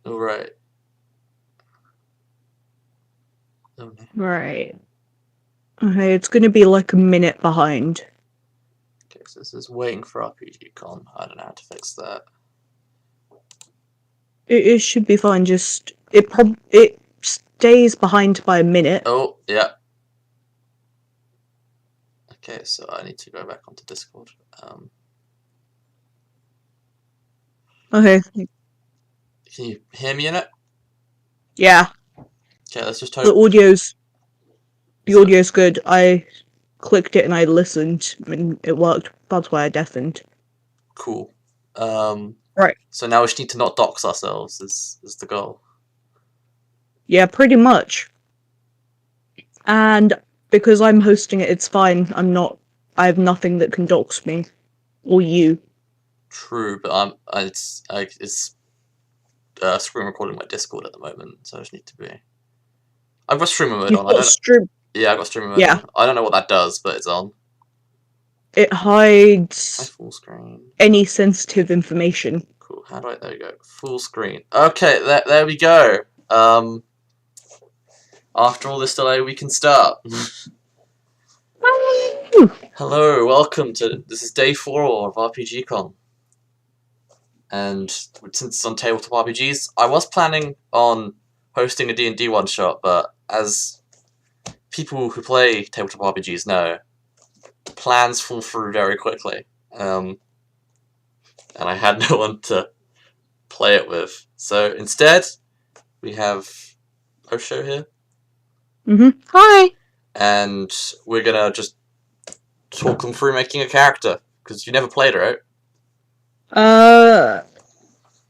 Alright. Oh, no. Right. Okay, it's gonna be like a minute behind. Okay, so this is waiting for RPGCon. I don't know how to fix that. It should be fine. Just it stays behind by a minute. Oh, yeah. Okay, so I need to go back onto Discord. Okay. Can you hear me in it? Yeah. Okay, let's just The hope. audio's good. I clicked it and I listened and it worked. That's why I deafened. Cool. Right. So now we just need to not dox ourselves is the goal. Yeah, pretty much. And because I'm hosting it, it's fine. I have nothing that can dox me. Or you. True, but it's screen recording my Discord at the moment, so I just need to be. I've got streamer mode You've on. I got don't. stream. Yeah, I've got streamer mode Yeah. on. I don't know what that does, but it's on. It My hides full screen. any sensitive information. Cool. How do I? There we go. Full screen. Okay, there we go. After all this delay, we can start. Hello, welcome to. This is day 4 of RPGCon. And since it's on Tabletop RPGs, I was planning on hosting a D&D one-shot, but as people who play Tabletop RPGs know, plans fall through very quickly. And I had no one to play it with. So instead, we have Osho here. Hi. And we're gonna just talk them through making a character, because you never played, right?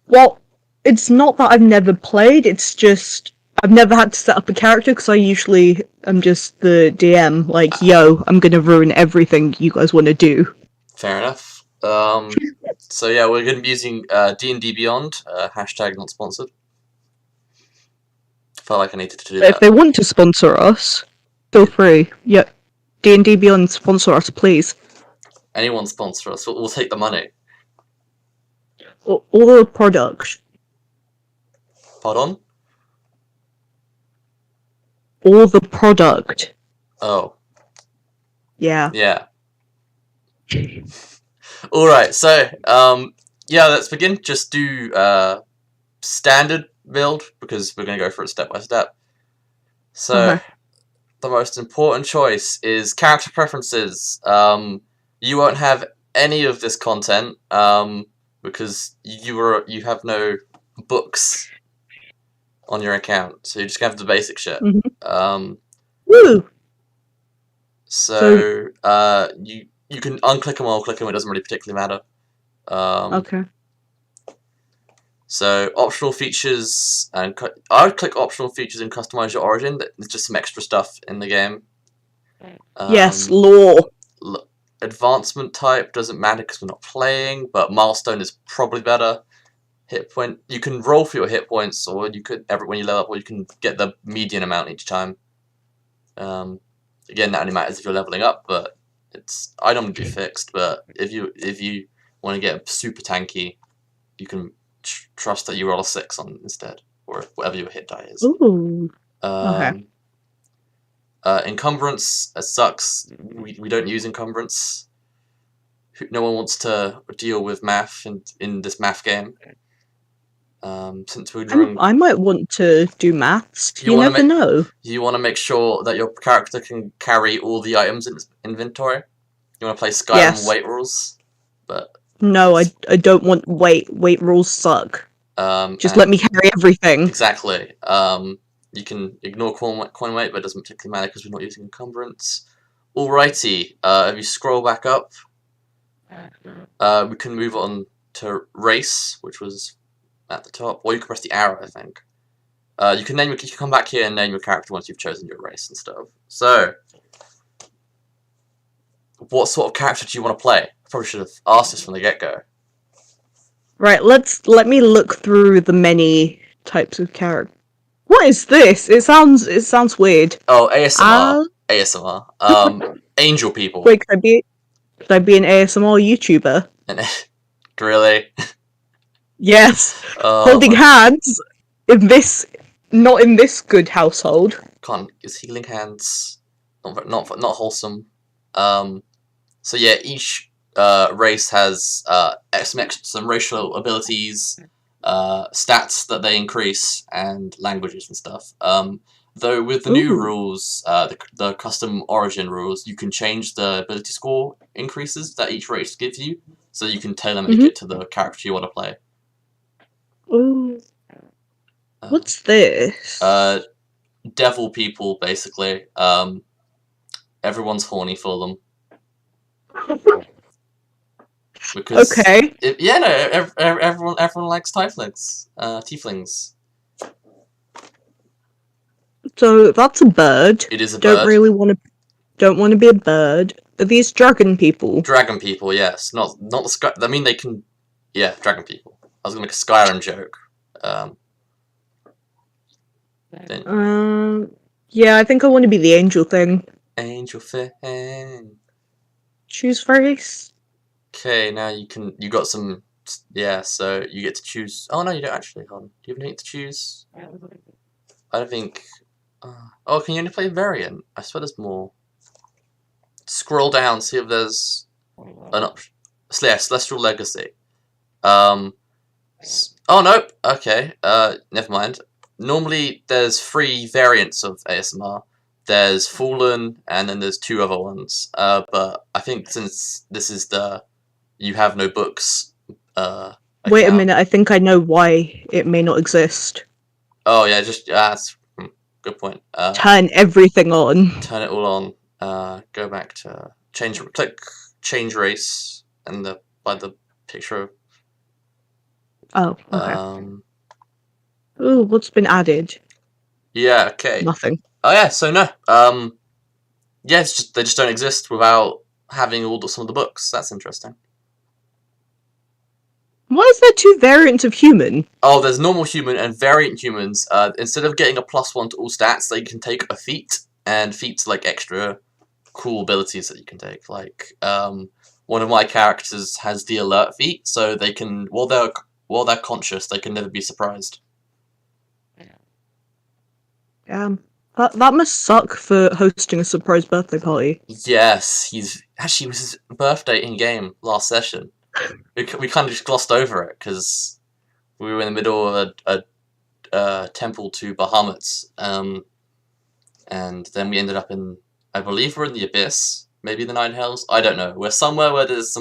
Well, it's not that I've never played, it's just I've never had to set up a character because I usually am just the DM, like, yo, I'm gonna ruin everything you guys want to do. Fair enough. So yeah, we're gonna be using D&D Beyond, hashtag not sponsored. Felt like I needed to do But if that. they want to sponsor us, feel free. Yeah, D&D Beyond, sponsor us, please. Anyone sponsor us, we'll take the money. All the product. Pardon? All the product. Oh. Yeah. Yeah. Alright, so, yeah, let's begin. Just do, standard build, because we're gonna go for it step by step. So, Okay. the most important choice is character preferences. You won't have any of this content, because you have no books on your account, so you're just gonna have the basic shit. Woo! So you can unclick them or click them. It doesn't really particularly matter. Okay. So optional features, and I would click optional features and customize your origin. There's just some extra stuff in the game. Yes, lore. Advancement type doesn't matter because we're not playing, but milestone is probably better. Hit point, you can roll for your hit points, or you could when you level up, or you can get the median amount each time. Again, that only matters if you're leveling up, but I don't want to be fixed. But if you want to get super tanky, you can trust that you roll a 6 on instead, or whatever your hit die is. Ooh. Okay. Encumbrance sucks. We don't use encumbrance. No one wants to deal with math in this math game. Since we're drawing, I might want to do maths. You never know. You want to make sure that your character can carry all the items in its inventory. You want to play Skyrim weight rules, but no, I don't want weight. Weight rules suck. Just let me carry everything. Exactly. You can ignore coin weight, but it doesn't particularly matter because we're not using encumbrance. Alrighty. If you scroll back up, we can move on to race, which was at the top, or you can press the arrow, I think. You can come back here and name your character once you've chosen your race and stuff. So, what sort of character do you want to play? I probably should have asked this from the get-go. Right, let me look through the many types of character. What is this? It sounds weird. Oh, ASMR. ASMR. Angel people. Wait, could I be an ASMR YouTuber? Really? Yes. Holding hands. Not in this good household. Can't use healing hands. Not wholesome. So yeah, each race has some racial abilities, stats that they increase, and languages and stuff. Though with the new Ooh. rules, the custom origin rules, you can change the ability score increases that each race gives you, so you can tailor make it to the character you want to play. Ooh. What's this? Devil people, basically. Everyone's horny for them. Because Okay. everyone likes tieflings, tieflings. So that's a bird. It is a Don't bird. really don't want to be a bird. Are these dragon people? Dragon people, yes, not the sky. I mean, they can, yeah, dragon people. I was gonna make a Skyrim joke. Yeah, I think I want to be the angel thing. Angel fan. Choose race. Okay, now you got some. Yeah, so you get to choose. Oh no, you don't actually. Hold on. Do you have anything to choose? I don't think. Oh, can you only play variant? I swear there's more. Scroll down, see if there's an option. Yeah, Celestial Legacy. Oh nope. Okay. Never mind. Normally there's 3 variants of ASMR. There's Fallen, and then there's 2 other ones. But I think since this is the you have no books. Wait a Account. minute. I think I know why it may not exist. Oh yeah, just that's good point. Turn everything on. Turn it all on. Go back to click change race, and by the picture. Oh, okay. Ooh, what's been added? Yeah. Okay. Nothing. Oh yeah. So no. Yeah, it's just they just don't exist without having some of the books. That's interesting. Why is there 2 variants of human? Oh, there's normal human and variant humans. Instead of getting a +1 to all stats, they can take a feat, and feats like extra cool abilities that you can take. Like one of my characters has the alert feat, so they can while they're conscious, they can never be surprised. That must suck for hosting a surprise birthday party. Yes, it was his birthday in game last session. We kind of just glossed over it because we were in the middle of a temple to Bahamut, and then we ended up in, I believe we're in the Abyss, maybe the Nine Hells. I don't know. We're somewhere where it's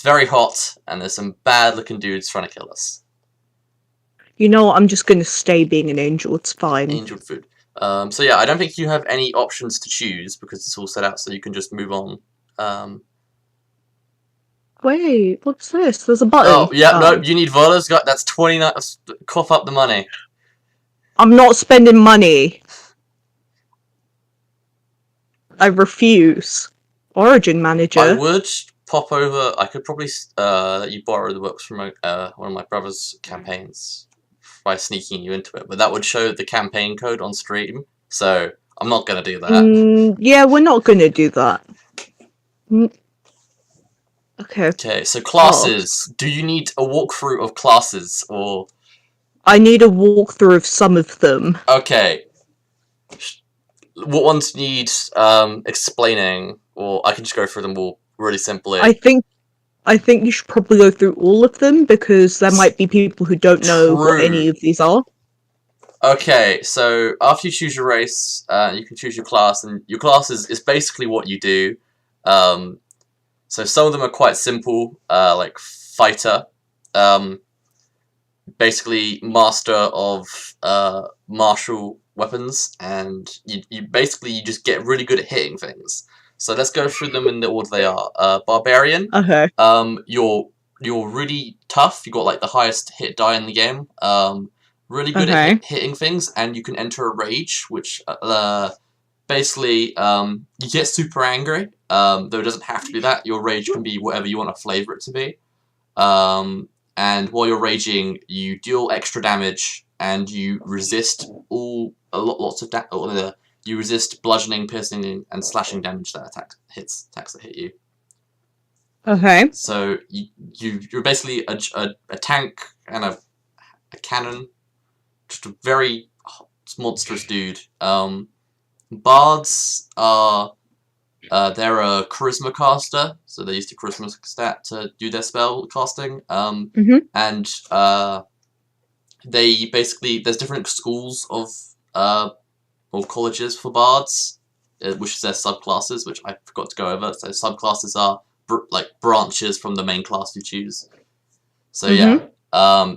very hot, and there's some bad-looking dudes trying to kill us. You know what? I'm just gonna stay being an angel. It's fine. Angel food. So yeah, I don't think you have any options to choose because it's all set out, so you can just move on. Wait, what's this? There's a button. Oh yeah, no, you need Volo's got that's 29. Cough up the money. I'm not spending money. I refuse. Origin manager. I would pop over. I could probably let you borrow the books from one of my brother's campaigns by sneaking you into it, but that would show the campaign code on stream. So I'm not gonna do that. Yeah, we're not gonna do that. Okay. Okay, so classes. Do you need a walkthrough of classes, or? I need a walkthrough of some of them. Okay. What ones need explaining, or I can just go through them all really simply. I think you should probably go through all of them because there might be people who don't know what any of these are. Okay, so after you choose your race, you can choose your class, and your class is basically what you do. So some of them are quite simple, like fighter, basically master of martial weapons, and you just get really good at hitting things. So let's go through them in the order they are. Barbarian. Okay. You're really tough. You got like the highest hit die in the game. Really good at hitting things, and you can enter a rage, which basically you get super angry. Though it doesn't have to be that. Your rage can be whatever you want to flavor it to be. And while you're raging, you deal extra damage, and you resist lots of damage. You resist bludgeoning, piercing, and slashing damage that attacks that hit you. Okay. So you're basically a tank and a cannon. just a very monstrous dude. Bards are they're a charisma caster, so they use the charisma stat to do their spell casting. And they basically there's different schools of or colleges for bards, which is their subclasses, which I forgot to go over. So subclasses are like branches from the main class you choose. So yeah,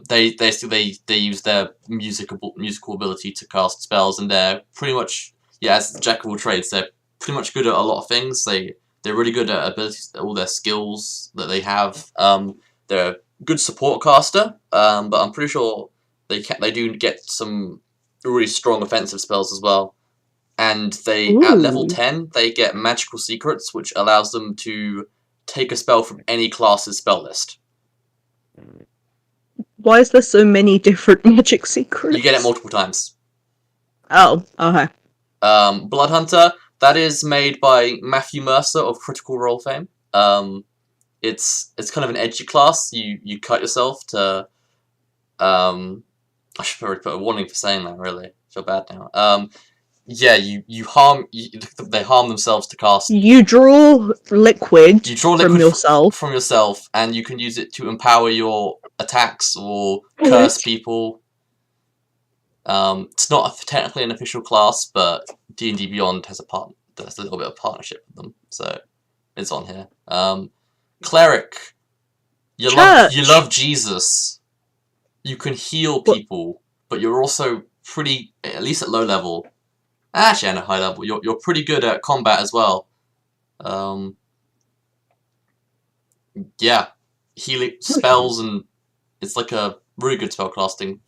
they use their musical ability to cast spells, and they're pretty much as jack of all trades. They're pretty much good at a lot of things. They're really good at abilities, all their skills that they have. They're a good support caster, but I'm pretty sure they do get some really strong offensive spells as well. And they at level 10 they get magical secrets, which allows them to take a spell from any class's spell list. Why is there so many different magic secrets? You get it multiple times. Oh, okay. Blood Hunter, that is made by Matthew Mercer of Critical Role fame. It's kind of an edgy class. You cut yourself to. I should probably put a warning for saying that. Really, I feel bad now. Yeah, you harm. They harm themselves to cast. You draw liquid. You draw liquid from yourself, and you can use it to empower your attacks or curse people. It's not technically an official class, but D&D Beyond has a little bit of partnership with them, so it's on here. Cleric, you love Jesus. You can heal people, but you're also pretty, at least at low level. Actually, at a high level, you're pretty good at combat as well. Yeah, healing spells, and it's like a really good spell casting,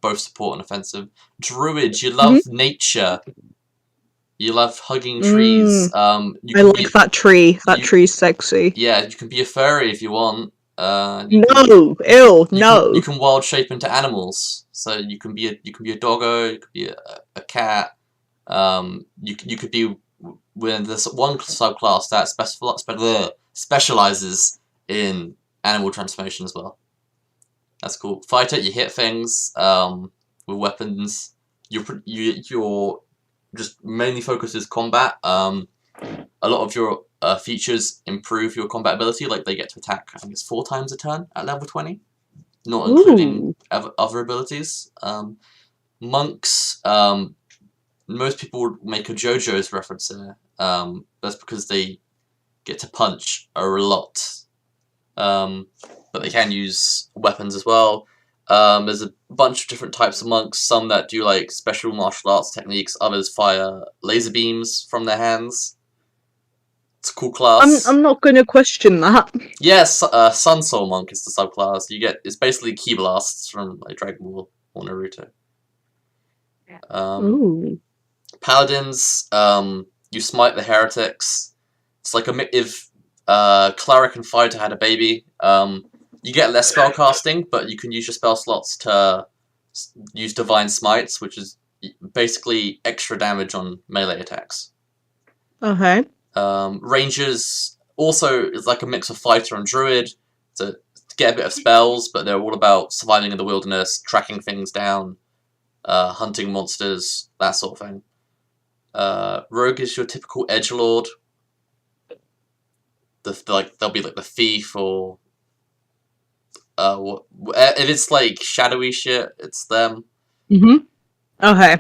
both support and offensive. Druid, you love nature. You love hugging trees. I like that tree. That tree's sexy. Yeah, you can be a furry if you want. No, you can wild shape into animals. So you can be a doggo. You could be a cat. You could be when there's one subclass that specializes in animal transformation as well. That's cool. Fighter, you hit things with weapons. You're just mainly focuses combat. A lot of your features improve your combat ability. Like they get to attack, I think it's 4 times a turn at level 20, not including other abilities. Monks. Most people would make a JoJo's reference there. That's because they get to punch a lot. But they can use weapons as well. There's a bunch of different types of monks. Some that do like special martial arts techniques. Others fire laser beams from their hands. It's a cool class. I'm not going to question that. Yes, Sun Soul Monk is the subclass. It's basically Ki Blasts from like Dragon Ball or Naruto. Paladins, you smite the heretics. It's like if Cleric and Fighter had a baby. You get less spell casting, but you can use your spell slots to use Divine Smites, which is basically extra damage on melee attacks. Okay. Rangers also is like a mix of Fighter and Druid to get a bit of spells, but they're all about surviving in the wilderness, tracking things down, hunting monsters, that sort of thing. Rogue is your typical edgelord. They'll be like the thief or if it's like shadowy shit, it's them. Okay.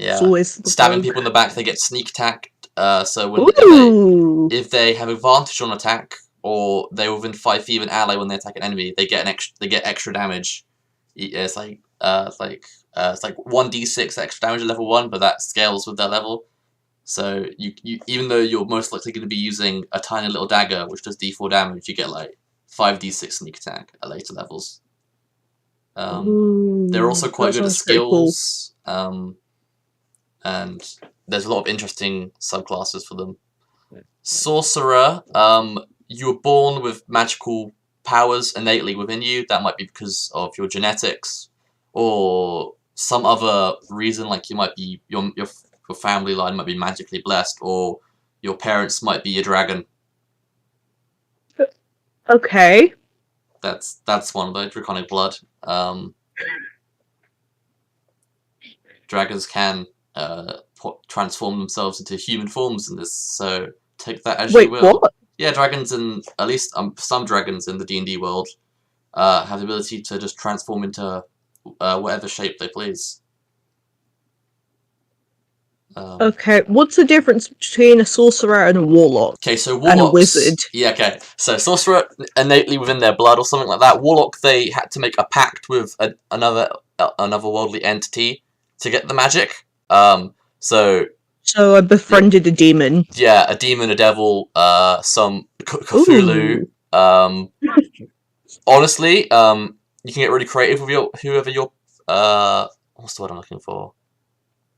Yeah. Always stabbing people in the back, they get sneak attacked. So if they have advantage on attack, or they're within 5 feet of an ally when they attack an enemy, they get extra damage. It's like 1d6 extra damage at level 1, but that scales with their level. So you even though you're most likely going to be using a tiny little dagger which does d4 damage, you get like 5d6 sneak attack at later levels. They're also quite good at skills, cool. And there's a lot of interesting subclasses for them. Sorcerer, you were born with magical powers innately within you. That might be because of your genetics or some other reason, like you might be your family line might be magically blessed, or your parents might be a dragon. Okay. That's one of the draconic blood. dragons can transform themselves into human forms in this. So take that as you will. What? Yeah, dragons in at least some dragons in the D&D world have the ability to just transform into whatever shape they please. Okay, what's the difference between a sorcerer and a warlock? Okay, so warlocks... And a wizard. Yeah, okay. So sorcerer, innately within their blood or something like that. Warlock, they had to make a pact with another worldly entity to get the magic. So I befriended a demon. Yeah, a demon, a devil, some Cthulhu. Honestly, you can get really creative with whoever your what's the word I'm looking for?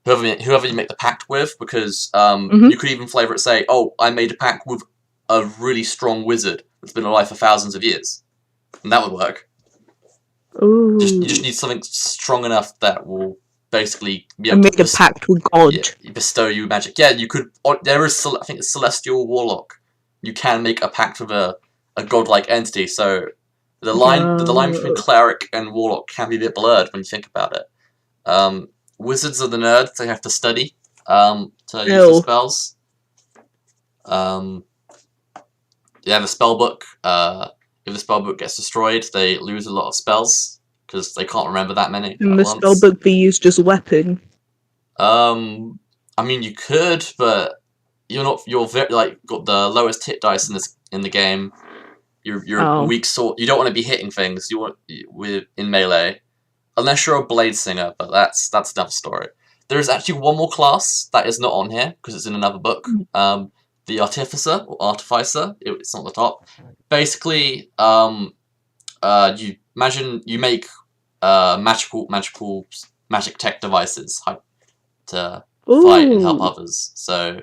Whoever you make the pact with, because you could even flavor it. Say, oh, I made a pact with a really strong wizard that's been alive for thousands of years, and that would work. Ooh. You just need something strong enough that will basically be able to make a pact with God. Yeah, bestow you magic. Yeah, you could. There is, I think it's Celestial Warlock. You can make a pact with a godlike entity. So the line between cleric and warlock can be a bit blurred when you think about it. Wizards are the nerds. They have to study to use the spells. Yeah, the spell book. If the spell book gets destroyed, they lose a lot of spells because they can't remember that many. Can the spell book be used as a weapon? I mean, you could, but you're very got the lowest hit dice in the game. You're a weak sword. You don't want to be hitting things. You want in melee, unless you're a blade singer. But that's another story. There is actually one more class that is not on here because it's in another book. The artificer or artificer. It's not on the top. Basically, you imagine you make magic tech devices to fight and help others. So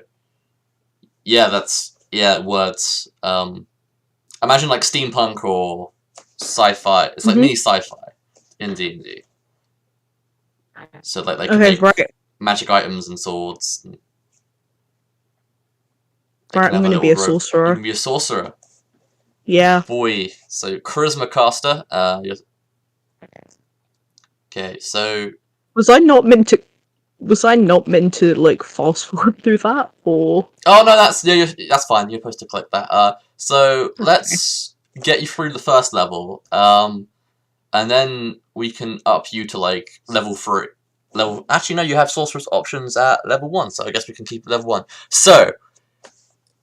yeah, words. Imagine like steampunk or sci-fi. It's like mini sci-fi in D&D. So like they can make magic items and swords. Right, I'm gonna be a sorcerer. You can be a sorcerer. Yeah. Boy, so charisma caster. Okay, so was I not meant to like fast forward through that, or? Oh no, that's fine. You're supposed to click that. So let's get you through the first level, and then we can up you to like level 3. Actually, no, you have sorcerer's options at level 1, so I guess we can keep it level 1. So,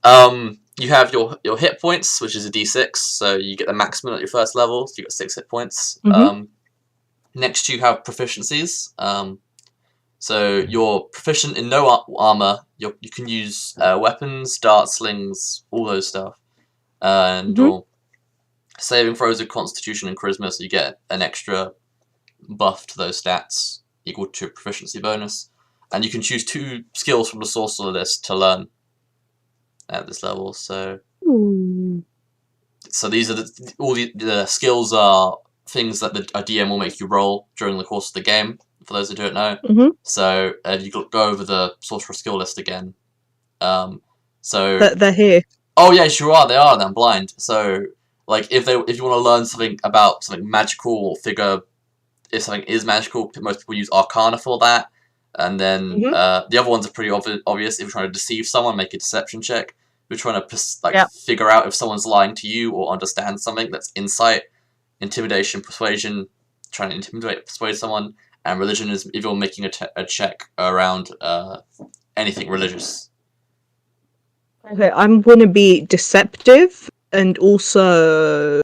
you have your hit points, which is a d6, so you get the maximum at your first level. So you got 6 hit points. Next, you have proficiencies. So you're proficient in no armor. You can use weapons, darts, slings, all those stuff, and your saving throws of Constitution and Charisma. So you get an extra buff to those stats equal to proficiency bonus, and you can choose 2 skills from the sorcerer list to learn at this level. So these are all the skills are things that a DM will make you roll during the course of the game. For those who don't know, so you go over the sorcerer skill list again. So they're here. Oh yeah, sure are. They are. I'm blind. So like if you want to learn something about something magical or figure if something is magical, most people use Arcana for that. And then the other ones are pretty obvious. If you're trying to deceive someone, make a deception check. If you're trying to figure out if someone's lying to you or understand something, that's insight, intimidation, persuasion. Trying to persuade someone. And religion is if you're making a check around anything religious. Okay, I'm gonna be deceptive and also.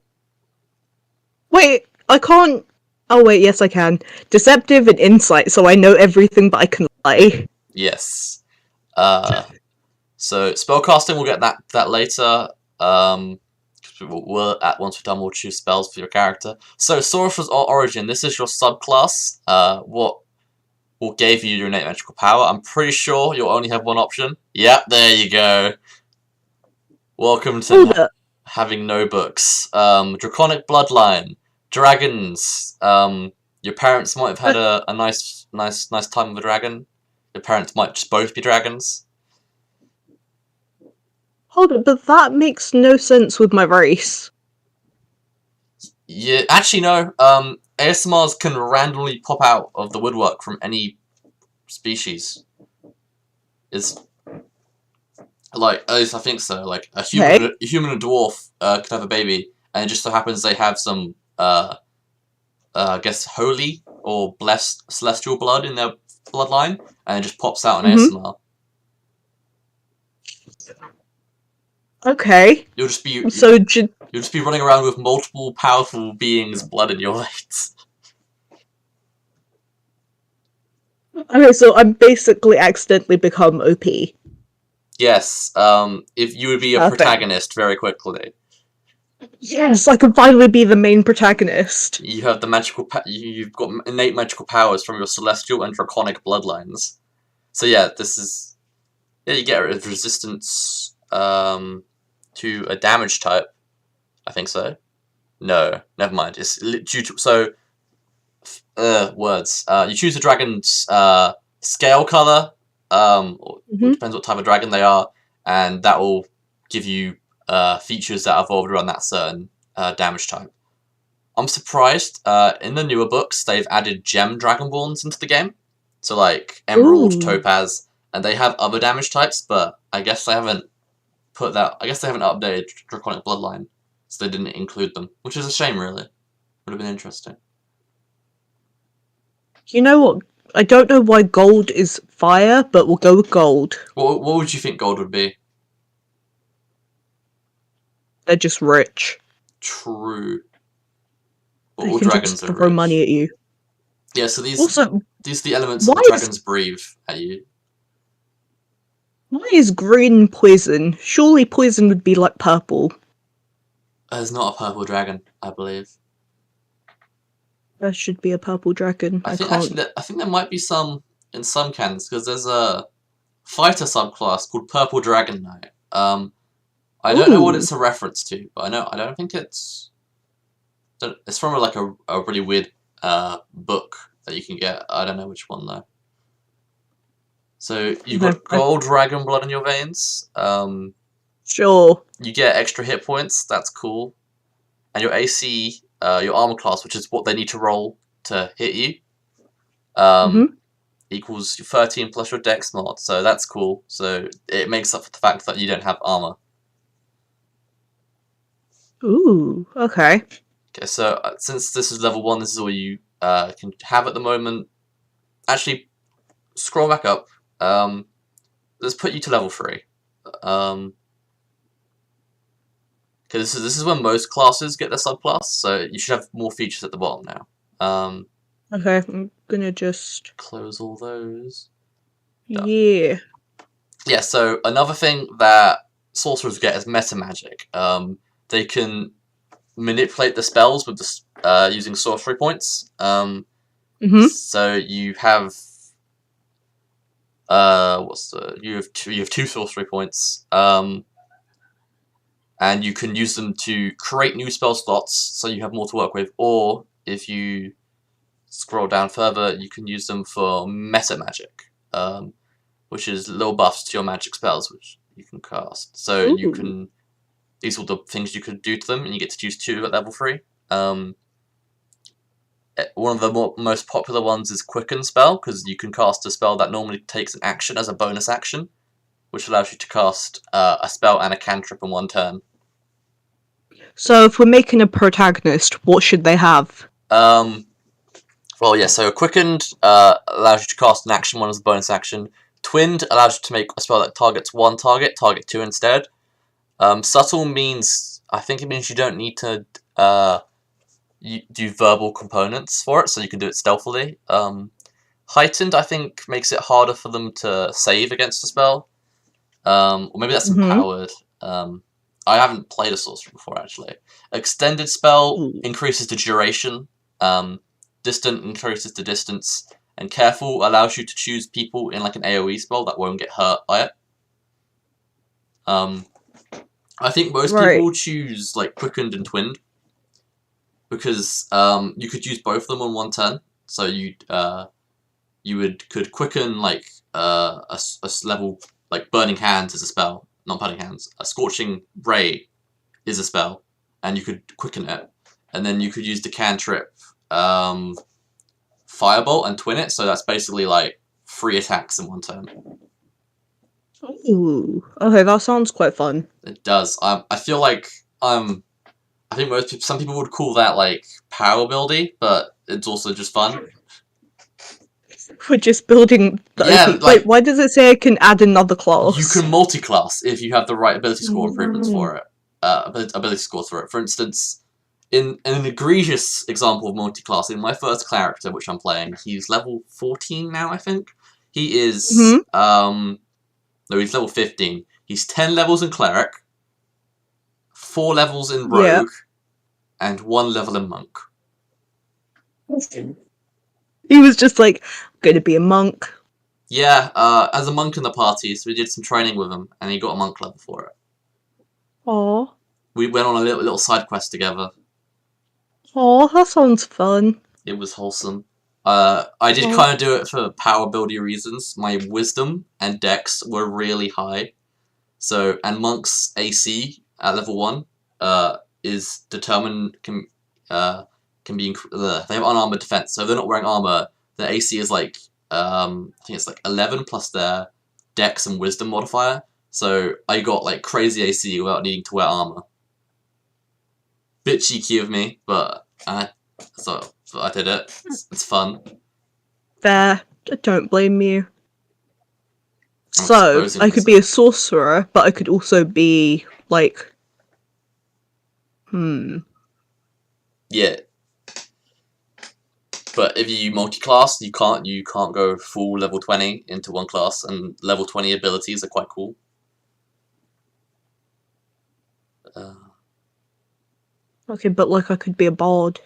Wait, I can't. Oh wait, yes I can. Deceptive and insight, so I know everything, but I can lie. Yes. So spellcasting, we'll get that later. Once we're done, we'll choose spells for your character. So Sorcerer's Origin, this is your subclass. What gave you your innate magical power? I'm pretty sure you'll only have one option. Yep, there you go. Welcome to having no books. Draconic bloodline, dragons. Your parents might have had a nice time with a dragon. Your parents might just both be dragons. Hold on, but that makes no sense with my race. Yeah, actually no. ASMRs can randomly pop out of the woodwork from any species. Is like, at least I think so. Like a Okay. human and a dwarf could have a baby, and it just so happens they have some I guess holy or blessed celestial blood in their bloodline, and it just pops out in Mhm. ASMR. Okay. You'll just be So, you'll just be running around with multiple powerful beings' blood in your veins. okay, so I basically accidentally become OP. Yes, if you would be a Perfect. protagonist very quickly. Yes, I can finally be the main protagonist. You have the magical. You've got innate magical powers from your celestial and draconic bloodlines. So yeah, this is you get a resistance to a damage type. I think so. No, never mind. It's due to words. You choose a dragon's scale color. Or Mhm. depends what type of dragon they are, and that will give you features that evolved around that certain damage type. I'm surprised. In the newer books, they've added gem dragonborns into the game, so like emerald, Ooh. topaz, and they have other damage types. But I guess they haven't put that. I guess they haven't updated draconic bloodline, so they didn't include them, which is a shame. Really, would have been interesting. You know what? I don't know why gold is fire, but we'll go with gold. What would you think gold would be? They're just rich. True. They All can just dragons are throw money rich. at you. Yeah, so these Also, are the elements that why the is dragons breathe at you. why is green poison? Surely poison would be like purple. There's not a purple dragon, I believe. There should be a purple dragon. I I think can't. I think there might be some in some cans because there's a fighter subclass called Purple Dragon Knight. I don't know what Ooh. it's a reference to, but I don't think it's from like a really weird book that you can get. I don't know which one though. So you've Okay. got gold dragon blood in your veins. Sure. You get extra hit points. That's cool. And your AC, your armor class, which is what they need to roll to hit you, Mhm. equals 13 plus your dex mod. So that's cool. So it makes up for the fact that you don't have armor. Ooh. Okay. Okay, so since this is level 1, this is all you can have at the moment. Actually, scroll back up. Let's put you to level 3. Okay, this is when most classes get their subclass, so you should have more features at the bottom now. Okay. I'm gonna just. Close all those. Done. Yeah. Yeah, so another thing that sorcerers get is meta magic. They can manipulate the spells with the using sorcery points. Mhm. So you have you have two sorcery points. And you can use them to create new spell slots, so you have more to work with. Or if you scroll down further, you can use them for meta magic, which is little buffs to your magic spells, which you can cast. So you Ooh. can these are the things you could do to them, and you get to choose 2 at level 3. One of the most popular ones is Quicken spell, because you can cast a spell that normally takes an action as a bonus action, which allows you to cast a spell and a cantrip in one turn. So if we're making a protagonist, what should they have? Well, yeah, so Quickened allows you to cast an action one as a bonus action. Twinned allows you to make a spell that targets one target 2 instead. Subtle means, I think it means you don't need to do verbal components for it, so you can do it stealthily. Heightened, I think, makes it harder for them to save against a spell. Or maybe that's Mhm. empowered. I haven't played a sorcerer before, actually. Extended spell Ooh. increases the duration. Distant increases the distance. And Careful allows you to choose people in like an AoE spell that won't get hurt by it. I think most Right. people choose like Quickened and Twinned because you could use both of them on one turn. So you could quicken like a level like Burning Hands is a spell, not Burning Hands. A Scorching Ray is a spell, and you could quicken it, and then you could use the cantrip Firebolt and twin it. So that's basically like 3 attacks in one turn. Ooh, okay, that sounds quite fun. It does. I feel like I think some people would call that like power buildy, but it's also just fun. We're just building the Yeah, OP. like Wait, why does it say I can add another class? you can multi-class if you have the right ability score improvements for it. Ability scores for it. For instance, in an egregious example of multi-classing, my first character, which I'm playing, he's level 14 now, I think. He is no, he's level 15. He's 10 levels in cleric, 4 levels in rogue, and 1 level in monk. He was just like, I'm gonna be a monk. Yeah, as a monk in the party, so we did some training with him, and he got a monk level for it. Aww. We went on a little side quest together. Aw, that sounds fun. It was wholesome. I did kind of do it for power buildy reasons. My wisdom and dex were really high. So, and monk's AC at level 1 is determined, can be, they have unarmored defense. So if they're not wearing armor, their AC is like, I think it's like 11 plus their dex and wisdom modifier. So I got like crazy AC without needing to wear armor. Bit cheeky of me, but so I did it. It's fun. Fair. Don't blame you. So, I could be a sorcerer, but I could also be, like... Yeah. But if you multi-class, you can't go full level 20 into one class, and level 20 abilities are quite cool. Okay, but like I could be a bard.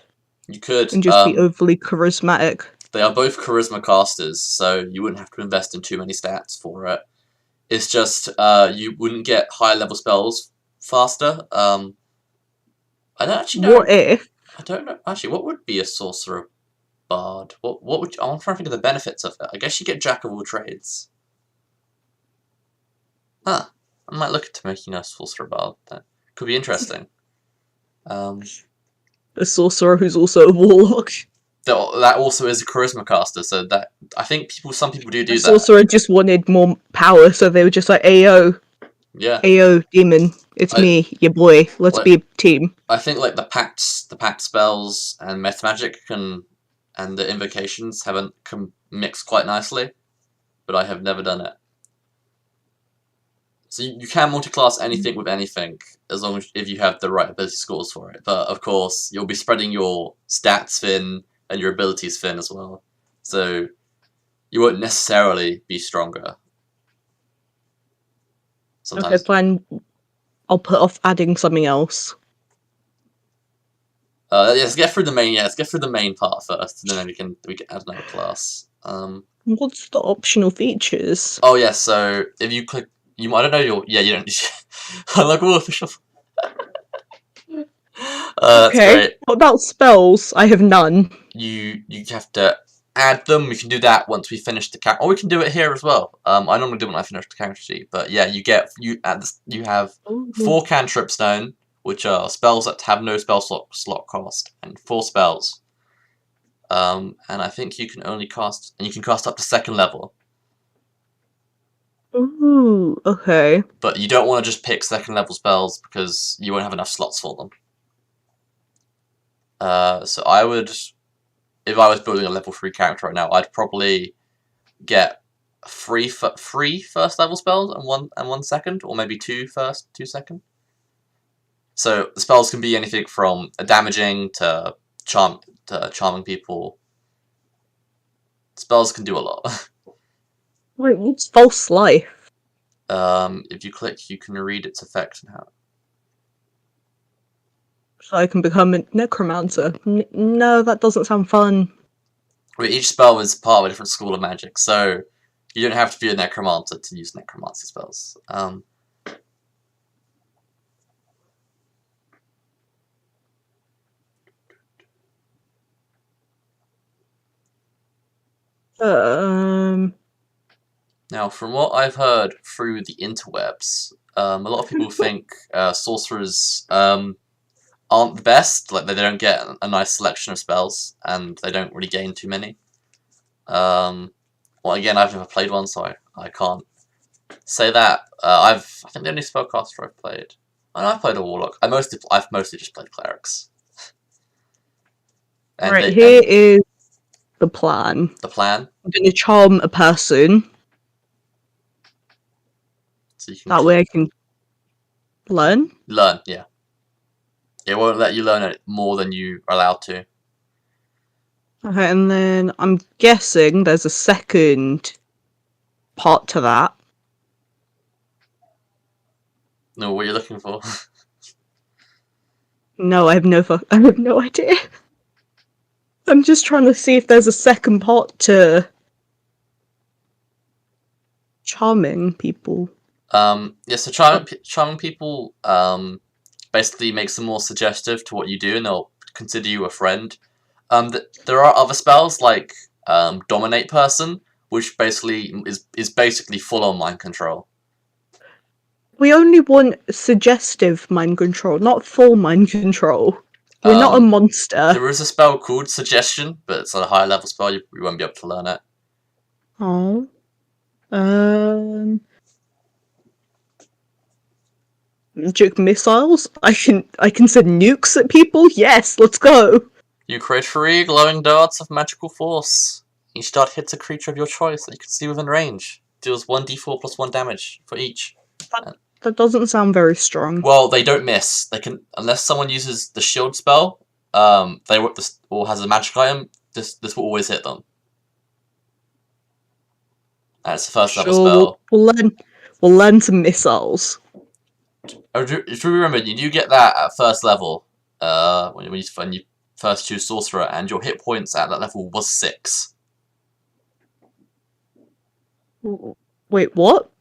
You could. And just be overly charismatic. They are both charisma casters, so you wouldn't have to invest in too many stats for it. It's just, you wouldn't get higher level spells faster. I don't actually know. What if? I don't know. Actually, what would be a sorcerer bard? What would I'm trying to think of the benefits of it. I guess you get jack of all trades. Huh. I might look into making a sorcerer bard. That could be interesting. A sorcerer who's also a warlock. That also is a charisma caster, so that I think some people do that. Sorcerer just wanted more power, so they were just like, "Ayo, yeah, ayo, demon, it's me, your boy. Let's be a team." I think like the pact spells and meta magic and the invocations can mix quite nicely, but I have never done it. So you can multi-class anything with anything, as long as if you have the right ability scores for it. But of course, you'll be spreading your stats thin and your abilities thin as well. So you won't necessarily be stronger. Sometimes. Okay, fine. I'll put off adding something else. Let's get through the main. Yeah, let's get through the main part first, and then we can add another class. What's the optional features? Oh yeah, so if you click. I don't know you don't. I like all official. That's great. What about spells? I have none. You have to add them. We can do that once we finish the character, or we can do it here as well. I normally do it when I finish the character sheet, but yeah, you have 4 cantrip stone, which are spells that have no spell slot cost, and 4 spells. And I think you can only cast, and you can cast up to 2nd level. Ooh, okay. But you don't want to just pick 2nd level spells because you won't have enough slots for them. So I would, if I was building a level 3 character right now, I'd probably get 3 first level spells and 1 second, or maybe 2 first, 2 second. So the spells can be anything from damaging to charming people. Spells can do a lot. Wait, what's false life? If you click, you can read its effect and how. So I can become a necromancer. No, that doesn't sound fun. Well, each spell is part of a different school of magic, so you don't have to be a necromancer to use necromancy spells. Now, from what I've heard through the interwebs, a lot of people think sorcerers aren't the best. Like, they don't get a nice selection of spells, and they don't really gain too many. Well, again, I've never played one, so I can't say that. I think the only spellcaster I've played. I know I've played a warlock. I've mostly just played clerics. And Right, here is the plan. the plan. I'm going to charm a person. So you can That way I can learn. learn, yeah. It won't let you learn it more than you are allowed to. Okay, and then I'm guessing there's a second part to that. No, what you're looking for. No, I have no idea. I'm just trying to see if there's a second part to charming people. Yeah, so charming people basically makes them more suggestive to what you do, and they'll consider you a friend. There are other spells like Dominate Person, which basically is basically full on mind control. We only want suggestive mind control, not full mind control. We're not a monster. There is a spell called Suggestion, but it's a higher level spell. You won't be able to learn it. Oh. Magic missiles? I can send nukes at people? Yes, let's go. You create 3 glowing darts of magical force. Each dart hits a creature of your choice that you can see within range. Deals 1d4 plus 1 damage for each. That doesn't sound very strong. Well, they don't miss. They can, unless someone uses the shield spell, or has a magic item. This will always hit them. That's the first level spell. We'll learn some missiles. If you remember, you do get that at first level. When you first choose sorcerer, and your hit points at that level was 6. Wait, what?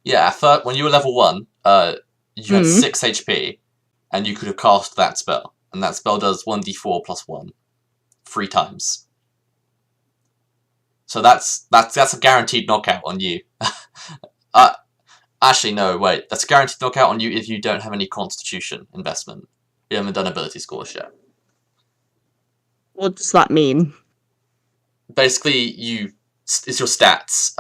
Yeah, when you were level 1, you had 6 HP, and you could have cast that spell, and that spell does 1d4 plus 1, 3 times. So that's a guaranteed knockout on you. Actually, no, wait. That's a guaranteed knockout on you if you don't have any Constitution investment. You haven't done ability scores yet. What does that mean? Basically, it's your stats.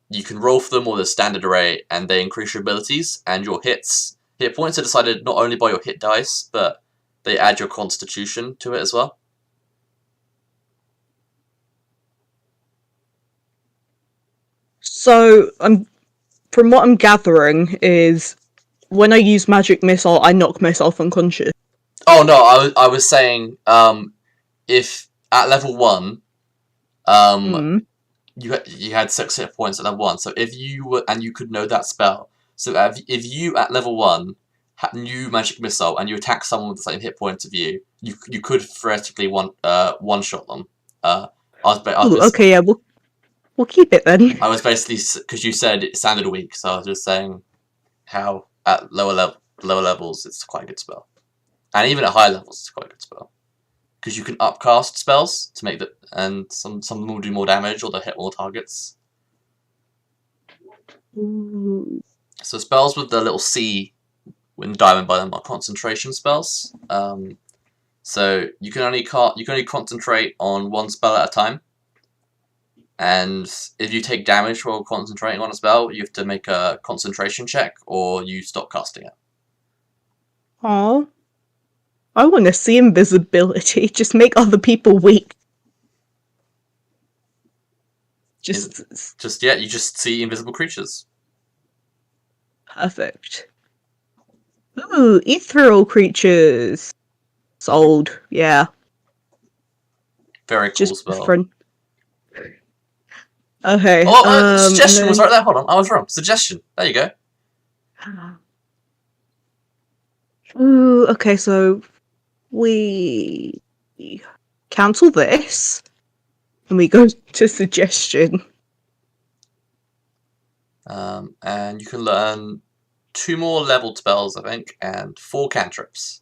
You can roll for them or the standard array, and they increase your abilities, and your hit points are decided not only by your hit dice, but they add your Constitution to it as well. So, from what I'm gathering is when I use magic missile, I knock myself unconscious. Oh no, I was saying if at level 1 you had 6 hit points at level 1, so if you were, and you could know that spell, so if you at level 1 knew magic missile and you attack someone with the same hit points of you could theoretically one shot them. Okay, yeah, we'll keep it then. I was basically, because you said it sounded weak, so I was just saying how at lower levels it's quite a good spell, and even at higher levels it's quite a good spell, because you can upcast spells to make that, and some will do more damage or they'll hit more targets. So spells with the little C in diamond by them are concentration spells. So you can only concentrate on one spell at a time. And if you take damage while concentrating on a spell, you have to make a concentration check, or you stop casting it. Oh, I want to see invisibility. Just make other people weak. You just see invisible creatures. Perfect. Ooh, ethereal creatures. Sold. Yeah. Very cool spell. Okay. Suggestion was right there. Hold on, I was wrong. Suggestion. There you go. Ooh, okay, so we cancel this and we go to suggestion. And you can learn 2 more leveled spells, I think, and 4 cantrips.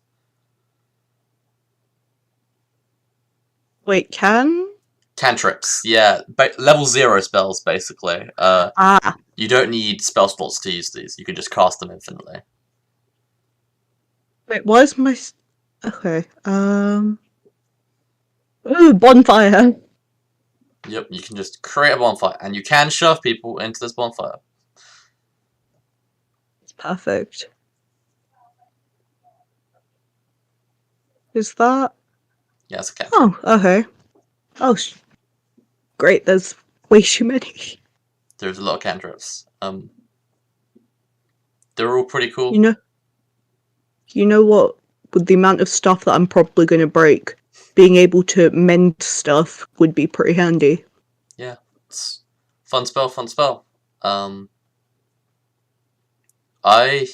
Wait, Cantrips, yeah. Level 0 spells, basically. You don't need spell slots to use these. You can just cast them infinitely. Wait, why is my... Okay, Ooh, bonfire! Yep, you can just create a bonfire, and you can shove people into this bonfire. It's perfect. Is that? Yeah, it's a cantrip. Oh, okay. Oh, great. There's way too many. There's a lot of cantrips. They're all pretty cool. You know what? With the amount of stuff that I'm probably going to break, being able to mend stuff would be pretty handy. Yeah, it's fun spell. I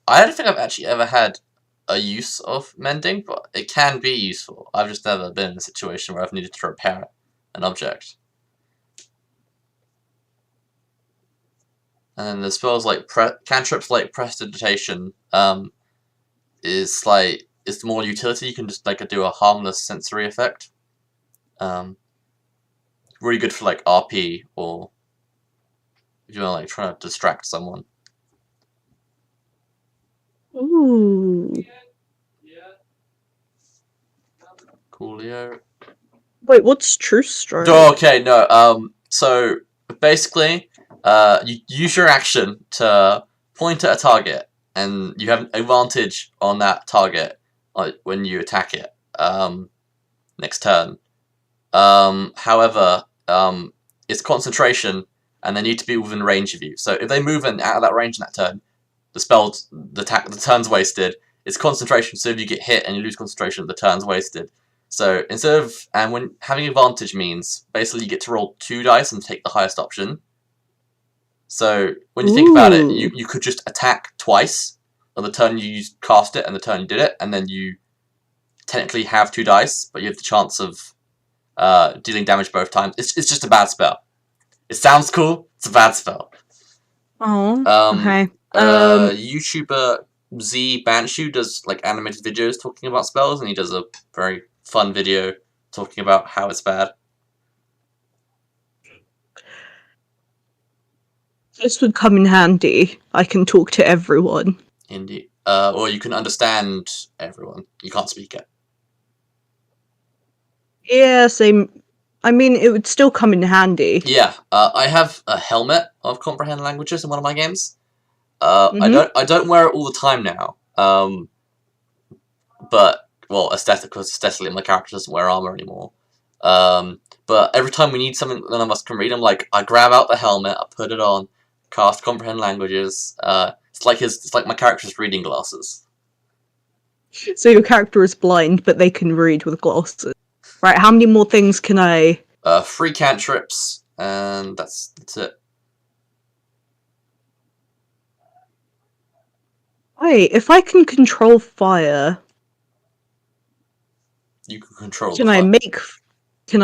don't think I've actually ever had a use of mending, but it can be useful. I've just never been in a situation where I've needed to repair an object. And then the spells like cantrips like Prestidigitation is more utility. You can just do a harmless sensory effect. Really good for like RP or if you're like trying to distract someone. Ooh. Coolio. Wait, what's True Strike? Oh, okay, no. So basically, you use your action to point at a target, and you have an advantage on that target when you attack it. Next turn. However, it's concentration, and they need to be within range of you. So if they move out of that range in that turn, the turn's wasted. It's concentration, so if you get hit and you lose concentration, the turn's wasted. So instead of when having advantage means basically you get to roll 2 dice and take the highest option. So when you think about it, you could just attack twice on the turn you cast it and the turn you did it, and then you technically have 2 dice, but you have the chance of dealing damage both times. It's just a bad spell. It sounds cool. It's a bad spell. Oh, okay. YouTuber Z Banshu does like animated videos talking about spells, and he does a very fun video talking about how it's bad. This would come in handy. I can talk to everyone. Indeed. Or you can understand everyone. You can't speak it. Yeah, same. I mean, it would still come in handy. Yeah. I have a helmet of comprehend languages in one of my games. I don't wear it all the time now. But aesthetically, my character doesn't wear armor anymore. But every time we need something that none of us can read, I grab out the helmet, I put it on, cast comprehend languages. It's like my character's reading glasses. So your character is blind, but they can read with glasses. Right, how many more things can I... 3 cantrips, and that's it. Wait, if I can control fire... You can control Can I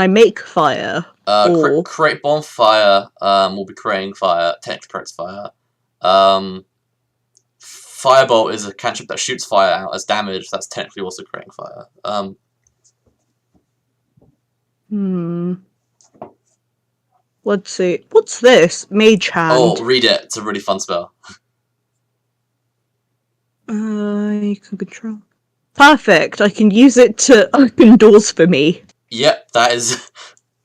make fire? Create bonfire, will be creating fire, technically creates fire. Firebolt is a cantrip that shoots fire out as damage, that's technically also creating fire. Let's see. What's this? Mage Hand. Oh, read it. It's a really fun spell. You can control. Perfect. I can use it to open doors for me. Yep, that is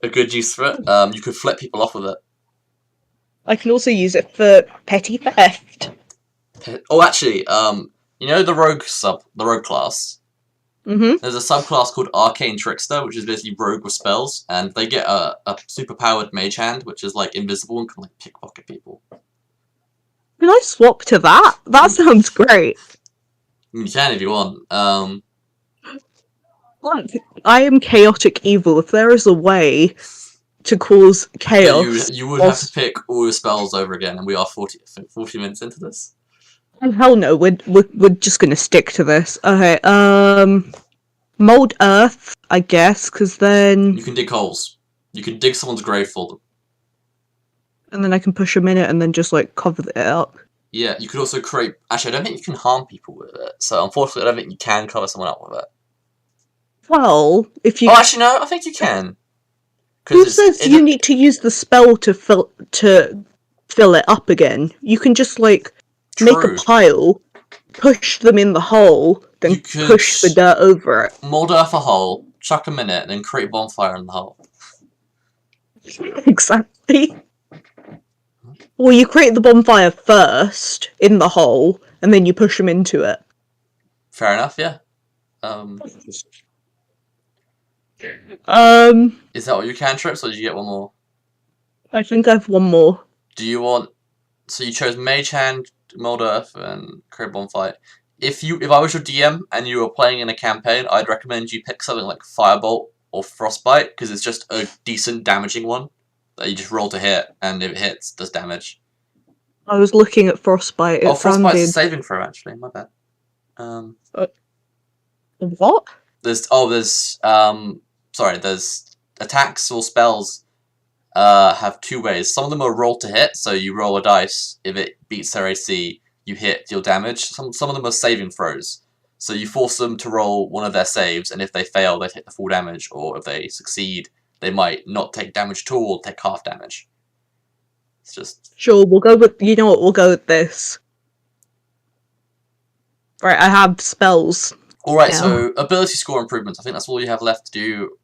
a good use for it. You could flip people off with it. I can also use it for petty theft. Oh, actually, you know the rogue class? Mm-hmm. There's a subclass called Arcane Trickster, which is basically rogue with spells, and they get a super-powered mage hand, which is like invisible and can like pickpocket people. Can I swap to that? That sounds great. You can if you want. I am chaotic evil. If there is a way to cause chaos... You would have to pick all your spells over again, and we are 40 minutes into this. Oh, hell no, we're just gonna stick to this. Okay, mold earth, I guess, because then... You can dig holes. You can dig someone's grave for them. And then I can push them in it and then just, like, cover it up. Yeah, you could also create... Actually, I don't think you can harm people with it, so unfortunately I don't think you can cover someone up with it. Well, if you... Oh, actually, no, I think you can. Who says you need to use the spell to fill it up again? You can just, like... True. Make a pile, push them in the hole, then push the dirt over it. Mold earth a hole, chuck them in it, and then create a bonfire in the hole. Exactly. Well, you create the bonfire first in the hole, and then you push them into it. Fair enough, yeah. Is that all your cantrips, or did you get one more? I think I have one more. Do you want... So you chose Mage Hand, Mold Earth, and create bonfire. If I was your DM and you were playing in a campaign, I'd recommend you pick something like Firebolt or Frostbite, because it's just a decent damaging one that you just roll to hit, and if it hits, does damage. I was looking at Frostbite. Frostbite's a saving throw, actually. My bad. What? There's attacks or spells have two ways. Some of them are roll to hit, so you roll a dice. If it beats their AC, you hit, deal damage. Some of them are saving throws, so you force them to roll one of their saves, and if they fail, they take the full damage, or if they succeed, they might not take damage at all, or take half damage. It's just... Sure, we'll go with... You know what, we'll go with this. Right, I have spells. Alright, so ability score improvements. I think that's all you have left to do.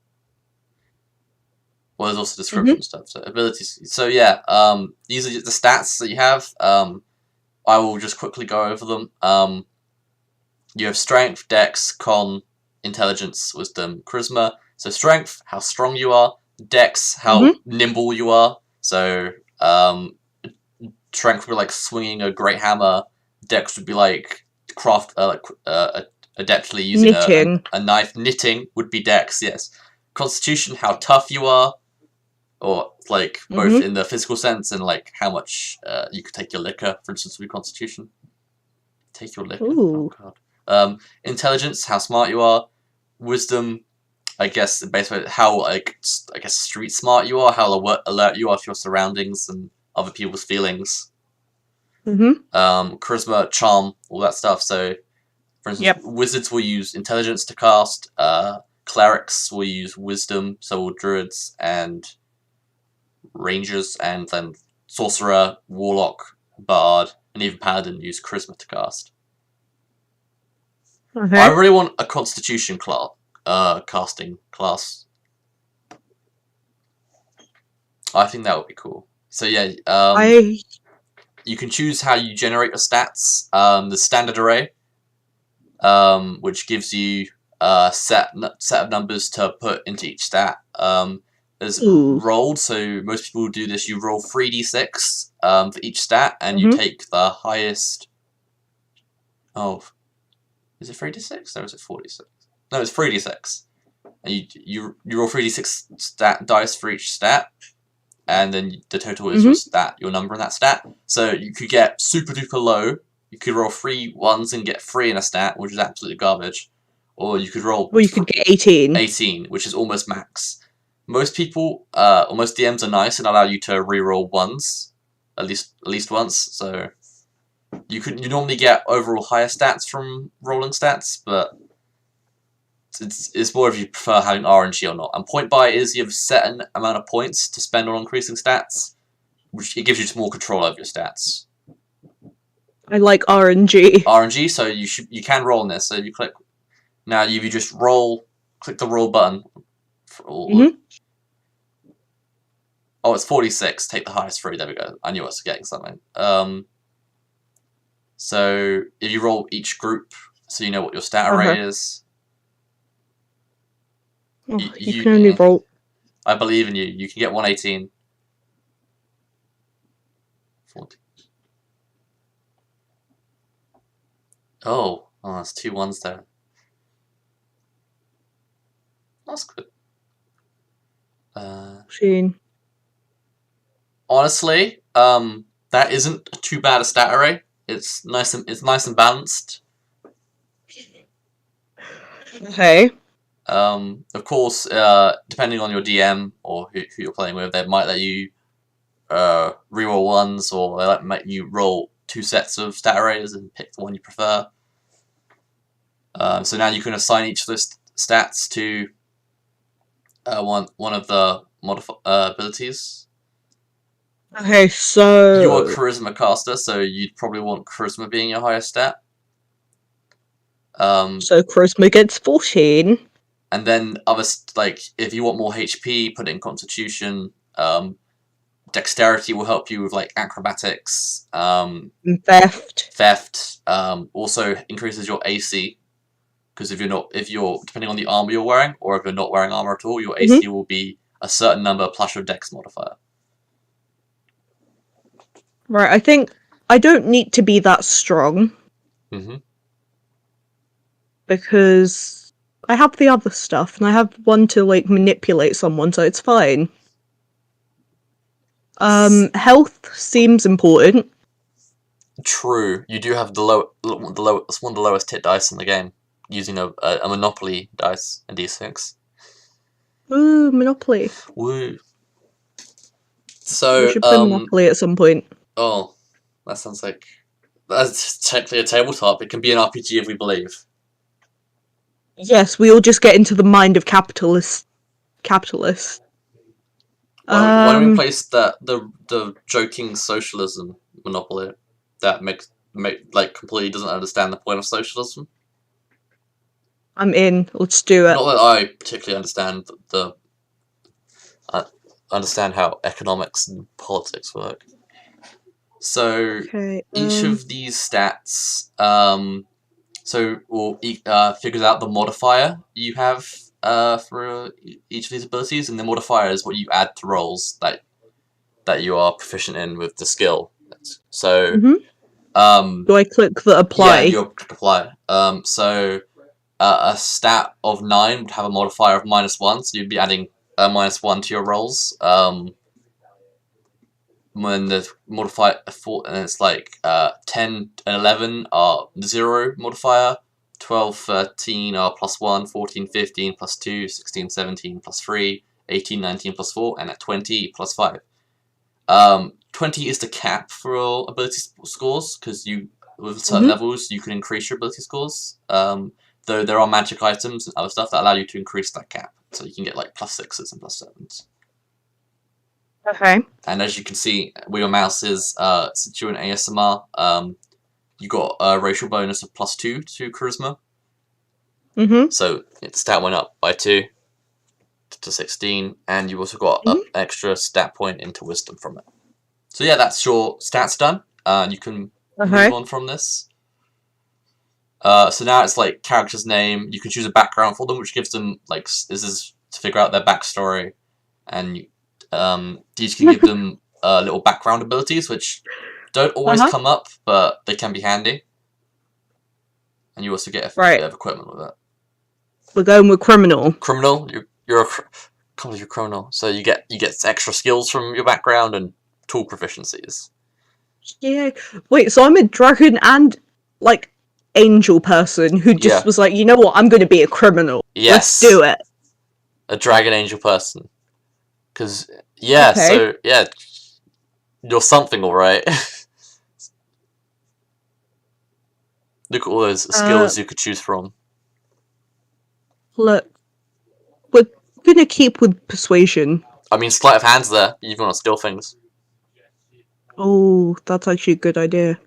Well, there's also description stuff. So abilities. So yeah, these are the stats that you have. I will just quickly go over them. You have strength, dex, con, intelligence, wisdom, charisma. So strength, how strong you are. Dex, how nimble you are. So strength would be like swinging a great hammer. Dex would be like adeptly using a knife. Knitting would be dex, yes. Constitution, how tough you are. Or, like, both in the physical sense and, like, how much you could take your liquor, for instance, with Constitution. Take your liquor? Ooh. Oh, God. Intelligence, how smart you are. Wisdom, I guess, basically how, like, street smart you are, how alert you are to your surroundings and other people's feelings. Charisma, charm, all that stuff. So, for instance, wizards will use intelligence to cast. Clerics will use wisdom, so will druids, and... rangers, and then sorcerer, warlock, bard, and even paladin use charisma to cast. I really want a constitution casting class. I think that would be cool. So yeah, you can choose how you generate your stats. The standard array, which gives you a set of numbers to put into each stat. There's rolled, so most people do this. You roll 3d6 for each stat, and you take the highest. Oh, is it 3d6 or is it 4d6? No, it's 3d6. And you roll 3d6 stat dice for each stat, and then the total is your number in that stat. So you could get super duper low. You could roll 3 ones and get 3 in a stat, which is absolutely garbage. Or you could roll. Well, you could get 18. 18, which is almost max. Most people, or most DMs are nice and allow you to reroll ones, at least once. So you normally get overall higher stats from rolling stats, but it's more if you prefer having RNG or not. And point buy is you have a certain amount of points to spend on increasing stats, which it gives you just more control over your stats. I like RNG. RNG, so you can roll in this. So you click now. You just click the roll button. Oh, it's 46. Take the highest 3. There we go. I knew I was getting something. So if you roll each group, so you know what your stat array is. Oh, you can only roll. I believe in you. You can get 118. 40. Oh, that's 2 ones there. That's good. Honestly, that isn't too bad a stat array. It's nice and balanced. Okay. Of course, depending on your DM or who you're playing with, they might let you reroll ones, or they might make you roll 2 sets of stat arrays and pick the one you prefer. So now you can assign each of those stats to one of the abilities. Okay, so you're a charisma caster, so you'd probably want charisma being your highest stat. So charisma gets 14. And then like if you want more HP, put it in Constitution. Dexterity will help you with like acrobatics. Theft. Theft. Also increases your AC. Because if you're depending on the armor you're wearing, or if you're not wearing armor at all, your AC will be a certain number plus your Dex modifier. Right, I think I don't need to be that strong. Because I have the other stuff, and I have one to, like, manipulate someone, so it's fine. Health seems important. True. You do have one of the lowest hit dice in the game, using a Monopoly dice, a D6. Ooh, Monopoly. Woo. So, we should play Monopoly at some point. Oh, that's technically a tabletop. It can be an RPG if we believe. Yes, we all just get into the mind of capitalists. Why don't we place the joking socialism Monopoly that like completely doesn't understand the point of socialism? I'm in. Let's do it. Not that I particularly understand understand how economics and politics work. So each of these stats figures out the modifier you have for each of these abilities, and the modifier is what you add to rolls that you are proficient in with the skill. So do I click the apply? Yeah, you click apply. So a stat of 9 would have a modifier of -1, so you'd be adding a -1 to your rolls. When the modifier 4, and it's like 10 and 11 are 0 modifier, 12, 13 are +1, 14, 15 +2, 16, 17 +3, 18, 19 +4, and at 20 +5. 20 is the cap for all ability scores, because with certain levels you can increase your ability scores. Though there are magic items and other stuff that allow you to increase that cap, so you can get like +6s and +7s. Okay. And as you can see, where your mouse is, since you're in ASMR, you got a racial bonus of +2 to charisma. So the stat went up by 2 to 16, and you also got an extra stat point into wisdom from it. So yeah, that's your stats done. You can move on from this. So now it's like character's name. You can choose a background for them, which gives them like this is to figure out their backstory, and these can give them little background abilities, which don't always come up, but they can be handy. And you also get a bit of equipment with it. We're going with criminal. Criminal, you're a criminal, so you get extra skills from your background and tool proficiencies. Yeah. Wait, so I'm a dragon and like angel person who just was like, you know what, I'm going to be a criminal. Yes. Let's do it. A dragon angel person. Because, so, you're something, alright. Look at all those skills you could choose from. Look, we're going to keep with persuasion. I mean, sleight of hand's there, even on skill things. Oh, that's actually a good idea.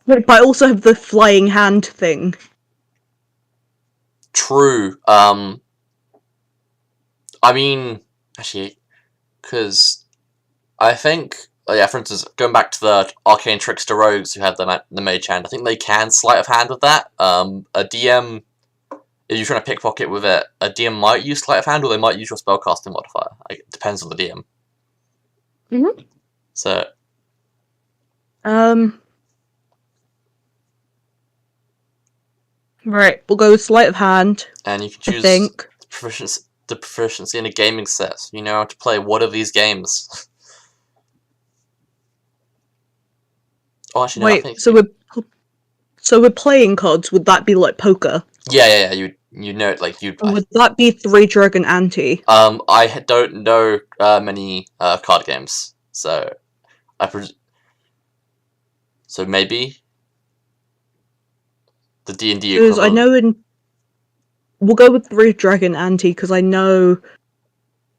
But I also have the flying hand thing. True. I mean, actually, because I think, for instance, going back to the arcane trickster rogues who had the mage hand, I think they can sleight of hand with that. A DM, if you're trying to pickpocket with it, a DM might use sleight of hand, or they might use your spellcasting modifier. It depends on the DM. So. Right, we'll go with sleight of hand. And you can choose the proficiency in a gaming set. So you know how to play one of these games. Oh, actually, no. Wait, I think so we're playing cards. Would that be like poker? Yeah. You know it like you. Would that be 3 Dragon Ante? I don't know many card games, so so maybe the D&D. Because I know we'll go with 3 Dragon Ante because I know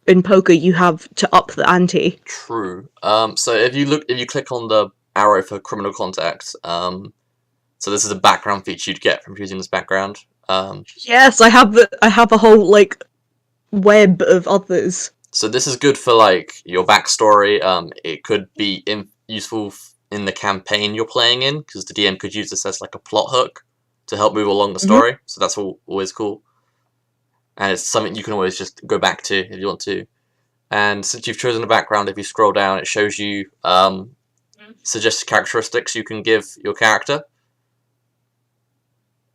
in poker you have to up the ante. True. So if you click on the arrow for criminal contact, so this is a background feature you'd get from using this background. Yes, I have a whole like web of others. So this is good for like your backstory. It could be useful in the campaign you're playing in, because the DM could use this as like a plot hook to help move along the story. So that's always cool, and it's something you can always just go back to if you want to. And since you've chosen a background, if you scroll down, it shows you suggested characteristics you can give your character.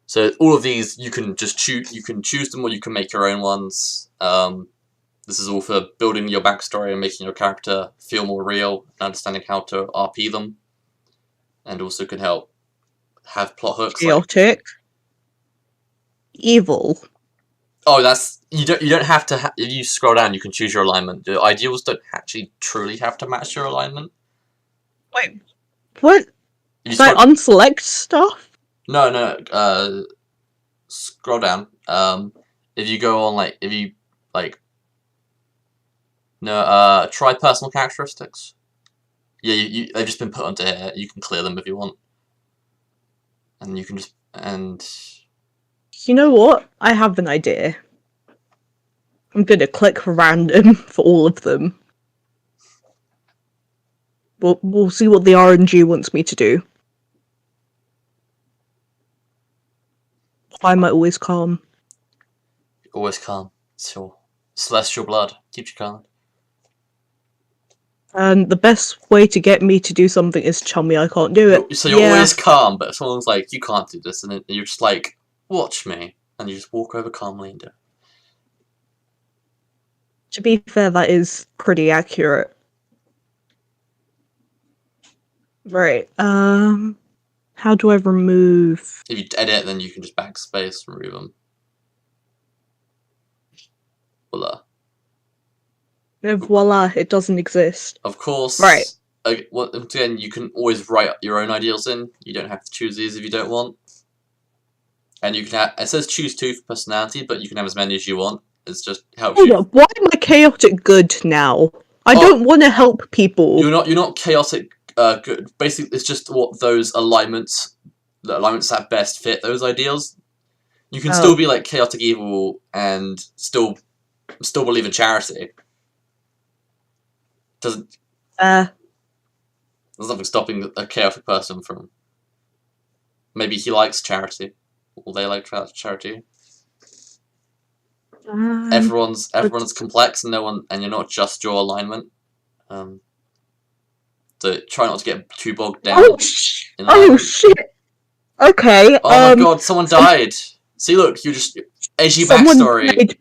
So all of these you can just choose. You can choose them, or you can make your own ones. This is all for building your backstory and making your character feel more real and understanding how to RP them, and also can help have plot hooks. Chaotic, evil. Oh, that's you don't have to. If you scroll down, you can choose your alignment. The ideals don't actually truly have to match your alignment. Wait, what? Did I unselect stuff? No. Scroll down. If you go on try personal characteristics. Yeah, they've just been put onto here. You can clear them if you want, and you can just You know what? I have an idea. I'm gonna click random for all of them. We'll see what the RNG wants me to do. Why am I always calm? Always calm. It's your celestial blood. Keeps you calm. And the best way to get me to do something is tell me I can't do it. So you're always calm, but if someone's like, you can't do this, and you're just like, watch me. And you just walk over calmly and do it. To be fair, that is pretty accurate. Right, how do I remove... If you edit, then you can just backspace, remove them. Voila. Voila, it doesn't exist. Of course. Right. Again, you can always write your own ideals in. You don't have to choose these if you don't want. And you can it says choose 2 for personality, but you can have as many as you want. It's just helps you. Why am I chaotic good now? I don't want to help people. You're not chaotic good. Basically, it's just what those alignments that best fit those ideals. You can still be like chaotic evil and still believe in charity. There's nothing stopping a chaotic person from. Maybe he likes charity, or they like charity. Everyone's complex, and you're not just your alignment. So try not to get too bogged down. Oh shit! Okay. Oh my god! Someone died. See, look, you just edgy backstory. Died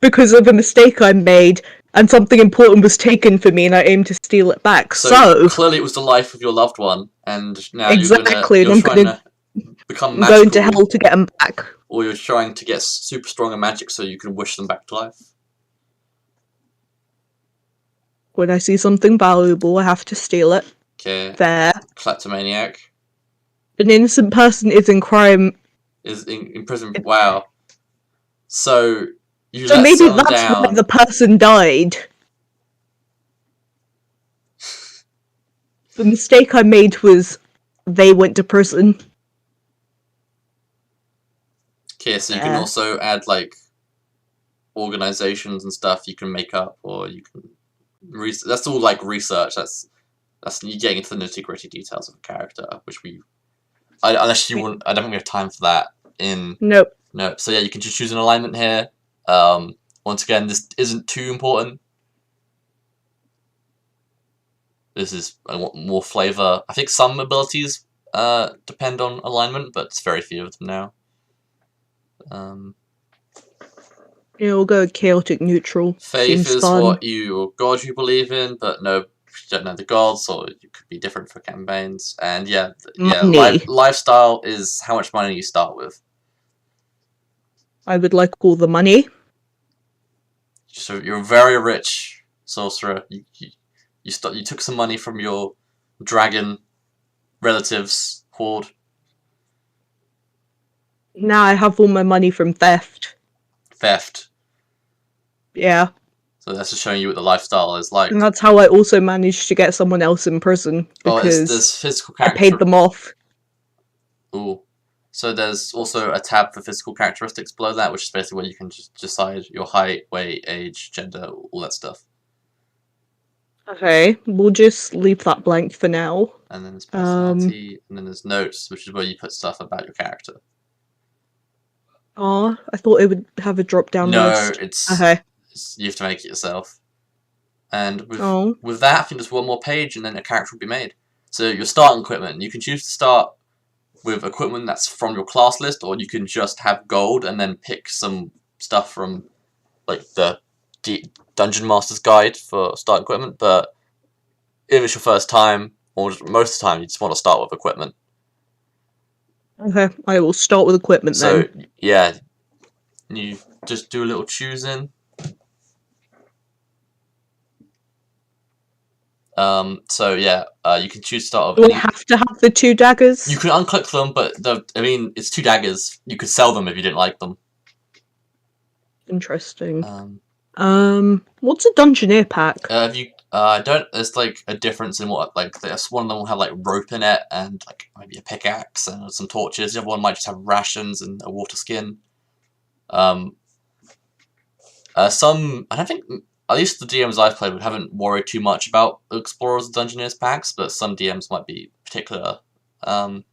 because of a mistake I made, and something important was taken from me, and I aimed to steal it back. So clearly, it was the life of your loved one, and now you're trying to become magical. Going to hell to get them back. Or you're trying to get super strong in magic so you can wish them back to life. When I see something valuable, I have to steal it. Okay. Fair. Kleptomaniac. An innocent person is in crime. Is in prison. Wow. So you so maybe that's why the person died. The mistake I made was they went to prison. Okay, so you can also add like organizations and stuff you can make up, or you can that's all like research. That's you getting into the nitty gritty details of a character, which unless you want, I don't think we have time for that. Nope. So yeah, you can just choose an alignment here. Once again, this isn't too important. This is I want more flavor. I think some abilities depend on alignment, but it's very few of them now. We'll go chaotic neutral. Faith is what god you believe in, but no, you don't know the gods, or you could be different for campaigns. And lifestyle is how much money you start with. I would like all the money. So you're a very rich sorcerer. You took some money from your dragon relatives horde. Now I have all my money from theft. Yeah. So that's just showing you what the lifestyle is like. And that's how I also managed to get someone else in prison, because there's physical I paid them off. Ooh. So there's also a tab for physical characteristics below that, which is basically where you can just decide your height, weight, age, gender, all that stuff. Okay, we'll just leave that blank for now. And then there's personality, and then there's notes, which is where you put stuff about your character. Oh, I thought it would have a drop-down list. No, Okay. you have to make it yourself. And Oh. with that, I think there's one more page, and then a character will be made. So your starting equipment, you can choose to start with equipment that's from your class list, or you can just have gold and then pick some stuff from like the Dungeon Master's Guide for starting equipment. But if it's your first time, or most of the time, you just want to start with equipment. Okay, I will start with equipment then. So yeah, you just do a little choosing. So yeah, you can choose to start Do with. I have to have the 2 daggers? You can unclick them, but it's 2 daggers. You could sell them if you didn't like them. Interesting. What's a Dungeoneer pack? There's like a difference in what, like, one of them will have like rope in it and like maybe a pickaxe and some torches. The other one might just have rations and a water skin. I don't think, at least the DMs I've played with haven't worried too much about Explorers and Dungeoneers packs, but some DMs might be particular upon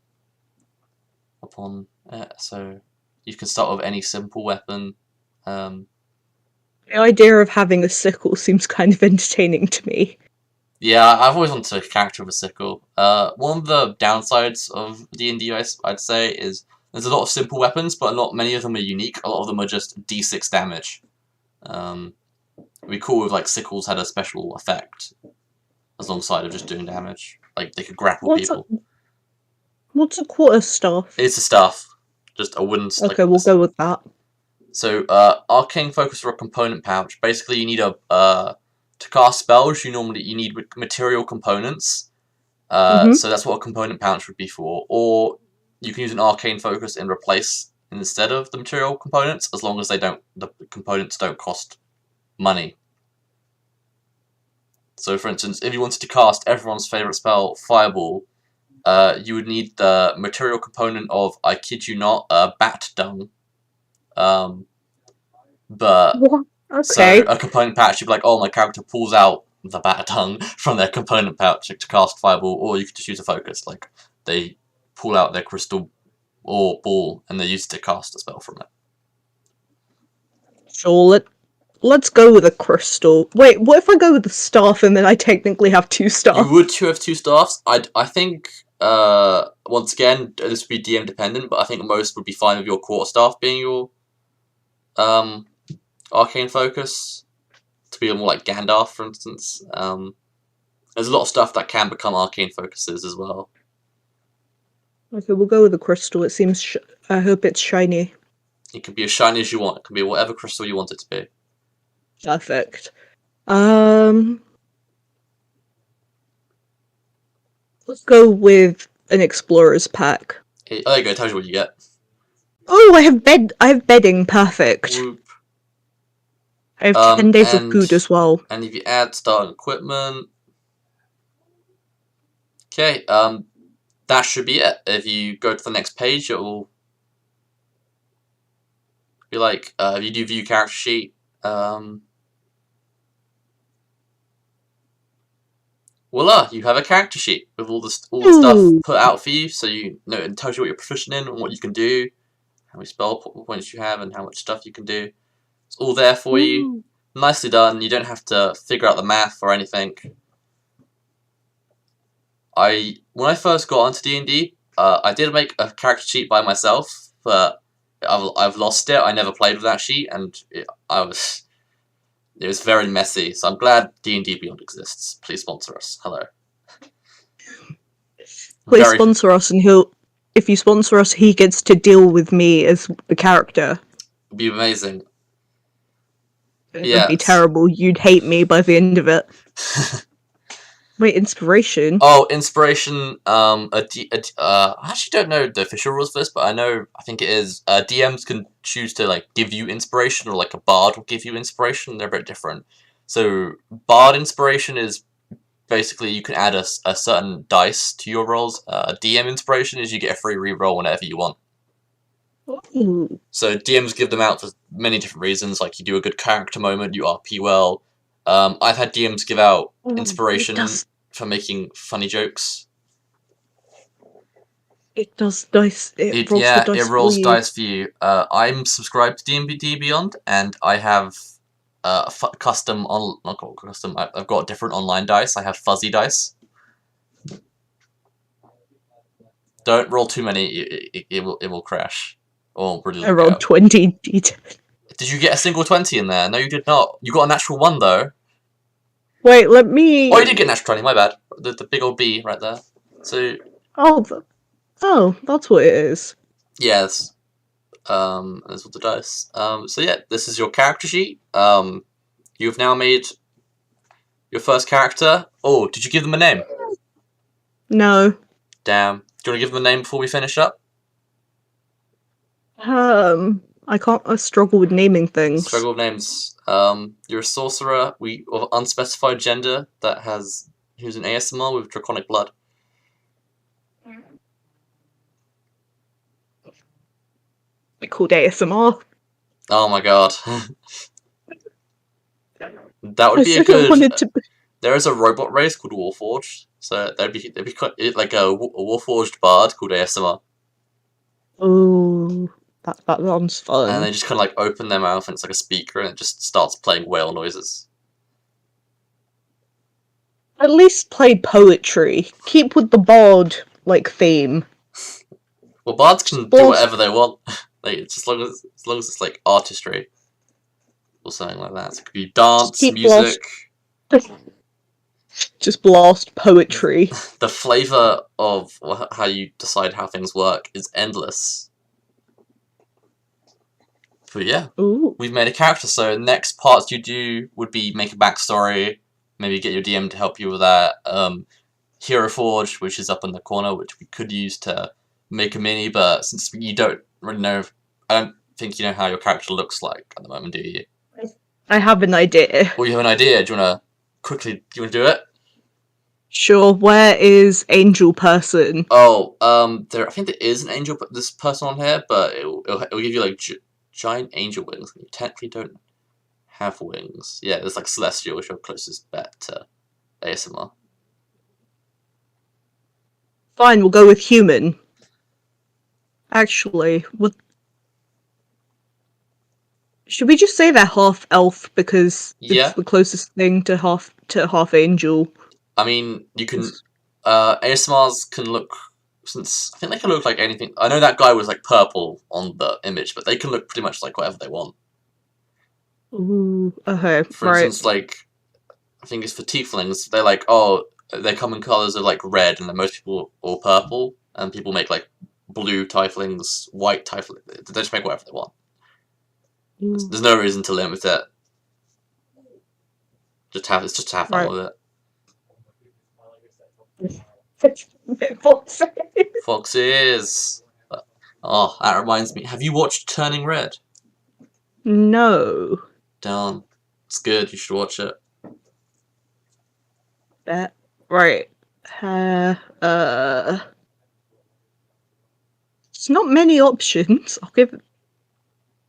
it. So you can start with any simple weapon. The idea of having a sickle seems kind of entertaining to me. Yeah, I've always wanted a character with a sickle. One of the downsides of D&D, I'd say, is there's a lot of simple weapons, but not many of them are unique. A lot of them are just D6 damage. It'd be cool if like sickles had a special effect, alongside of just doing damage. Like they could grapple people. What's a quarterstaff? It's a staff, just a wooden. Okay, we'll go with that. So, arcane focus or a component pouch. Basically, you need to cast spells. You need material components. So that's what a component pouch would be for. Or you can use an arcane focus and replace instead of the material components, as long as the components don't cost money. So, for instance, if you wanted to cast everyone's favorite spell, Fireball, you would need the material component of, I kid you not, bat dung. But what? Okay. So a component pouch, you'd be like, oh, my character pulls out the bat dung from their component pouch to cast Fireball, or you could just use a focus, like they pull out their crystal or ball and they use it to cast a spell from it. Sure, let's go with a crystal. Wait, what if I go with the staff and then I technically have 2 staffs? You would have 2 staffs. I think, once again, this would be DM dependent, but I think most would be fine with your quarterstaff being your arcane focus, to be more like Gandalf, for instance. There's a lot of stuff that can become arcane focuses as well. Okay, we'll go with the crystal. It seems. I hope it's shiny. It can be as shiny as you want. It can be whatever crystal you want it to be. Perfect. Let's go with an explorer's pack. Oh, there you go. It tells you what you get. Oh, I have bedding. Perfect. Whoop. I have 10 days of food as well. And if you add starting equipment, okay, that should be it. If you go to the next page, it will be like, if you do view character sheet, voila, you have a character sheet with all the stuff put out for you, so you know it tells you what you're proficient in and what you can do, how many spell points you have, and how much stuff you can do. It's all there for you. Nicely done. You don't have to figure out the math or anything. When I first got onto D&D, I did make a character sheet by myself, but I've lost it. I never played with that sheet, and it was very messy. So I'm glad D&D Beyond exists. Please sponsor us. Hello. Please sponsor us, and if you sponsor us, he gets to deal with me as the character. It'd be amazing. It would be terrible. You'd hate me by the end of it. Wait, inspiration? Oh, inspiration. I actually don't know the official rules for this, but I think it is. DMs can choose to like give you inspiration, or like a bard will give you inspiration. They're very different. So bard inspiration is basically you can add a certain dice to your rolls. DM inspiration is you get a free reroll whenever you want. Ooh. So DMs give them out for many different reasons. Like you do a good character moment, you RP well. I've had DMs give out It inspiration does. for making funny jokes. It does dice. It rolls the It dice for rolls you. dice for you. I'm subscribed to D&D Beyond, and I have custom on not custom. I've got different online dice. I have fuzzy dice. Don't roll too many. It will crash. Or really I look rolled out. 20 d10. Did you get a single 20 in there? No, you did not. You got a natural 1 though. Wait, let me. Oh, you did get a natural 20. My bad. The big old B right there. So Oh, that's what it is. yes. That's what the dice. So yeah, this is your character sheet. You've now made your first character. Oh, did you give them a name? No. Damn. Do you want to give them a name before we finish up? I can't. I struggle with naming things. Struggle with names. You're a sorcerer. Of unspecified gender who's an ASMR with draconic blood. I called ASMR. Oh my god. That would I be a said good. I wanted to. There is a robot race called Warforged, so that'd be quite, like a Warforged bard called ASMR, Oh, that sounds fun. and they just kind of like open their mouth and it's like a speaker and it just starts playing whale noises. At least play poetry. Keep with the bard theme. Well, bards can do whatever they want. Like it's as long as it's like artistry or something like that. So it could be dance, music. Just blast poetry. The flavor of how you decide how things work is endless. But yeah, Ooh. we've made a character. So next parts you do would be make a backstory. Maybe get your DM to help you with that. Hero Forge, which is up in the corner, which we could use to make a mini, but since you don't really know, I don't think you know how your character looks like at the moment, do you? I have an idea. Well, you have an idea. Do you want to do it? Sure. Where is Angel Person? Oh, I think there is an angel, this person on here, but it'll give you like giant angel wings. You technically don't have wings. Yeah, there's like Celestial, which is your closest bet to ASMR. Fine, we'll go with human. Actually, should we just say they're half elf because it's the closest thing to half angel? I mean, you can. ASMRs can look. Since I think they can look like anything. I know that guy was like purple on the image, but they can look pretty much like whatever they want. Ooh, okay, For instance, like I think it's for tieflings. They're like, oh, they come in colors of like red, and then most people all purple, and people make like blue tieflings, white tieflings. They just make whatever they want. There's no reason to limit it. Just have fun with it. Foxes. Oh, that reminds me. Have you watched Turning Red? No. Darn. It's good. You should watch it. Right. It's not many options. I'll give it.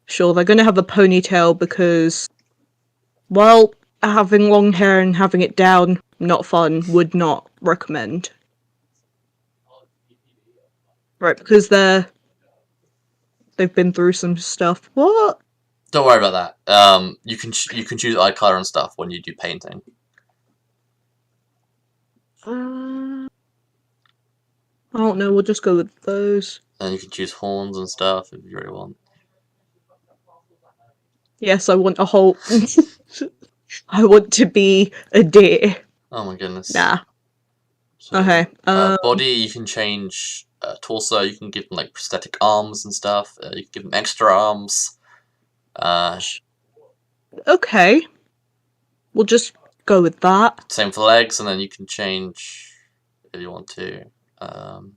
Sure, they're going to have a ponytail because, well, having long hair and having it down, not fun. Would not recommend. Right, because they've been through some stuff. What? Don't worry about that. You can choose eye color and stuff when you do painting. I don't know. We'll just go with those. And you can choose horns and stuff if you really want. Yes, I want a whole. I want to be a deer. Oh my goodness. Nah. So, okay. Body, you can change. Torso, you can give them like prosthetic arms and stuff. You can give them extra arms. Okay. We'll just go with that. Same for legs, and then you can change if you want to. I'm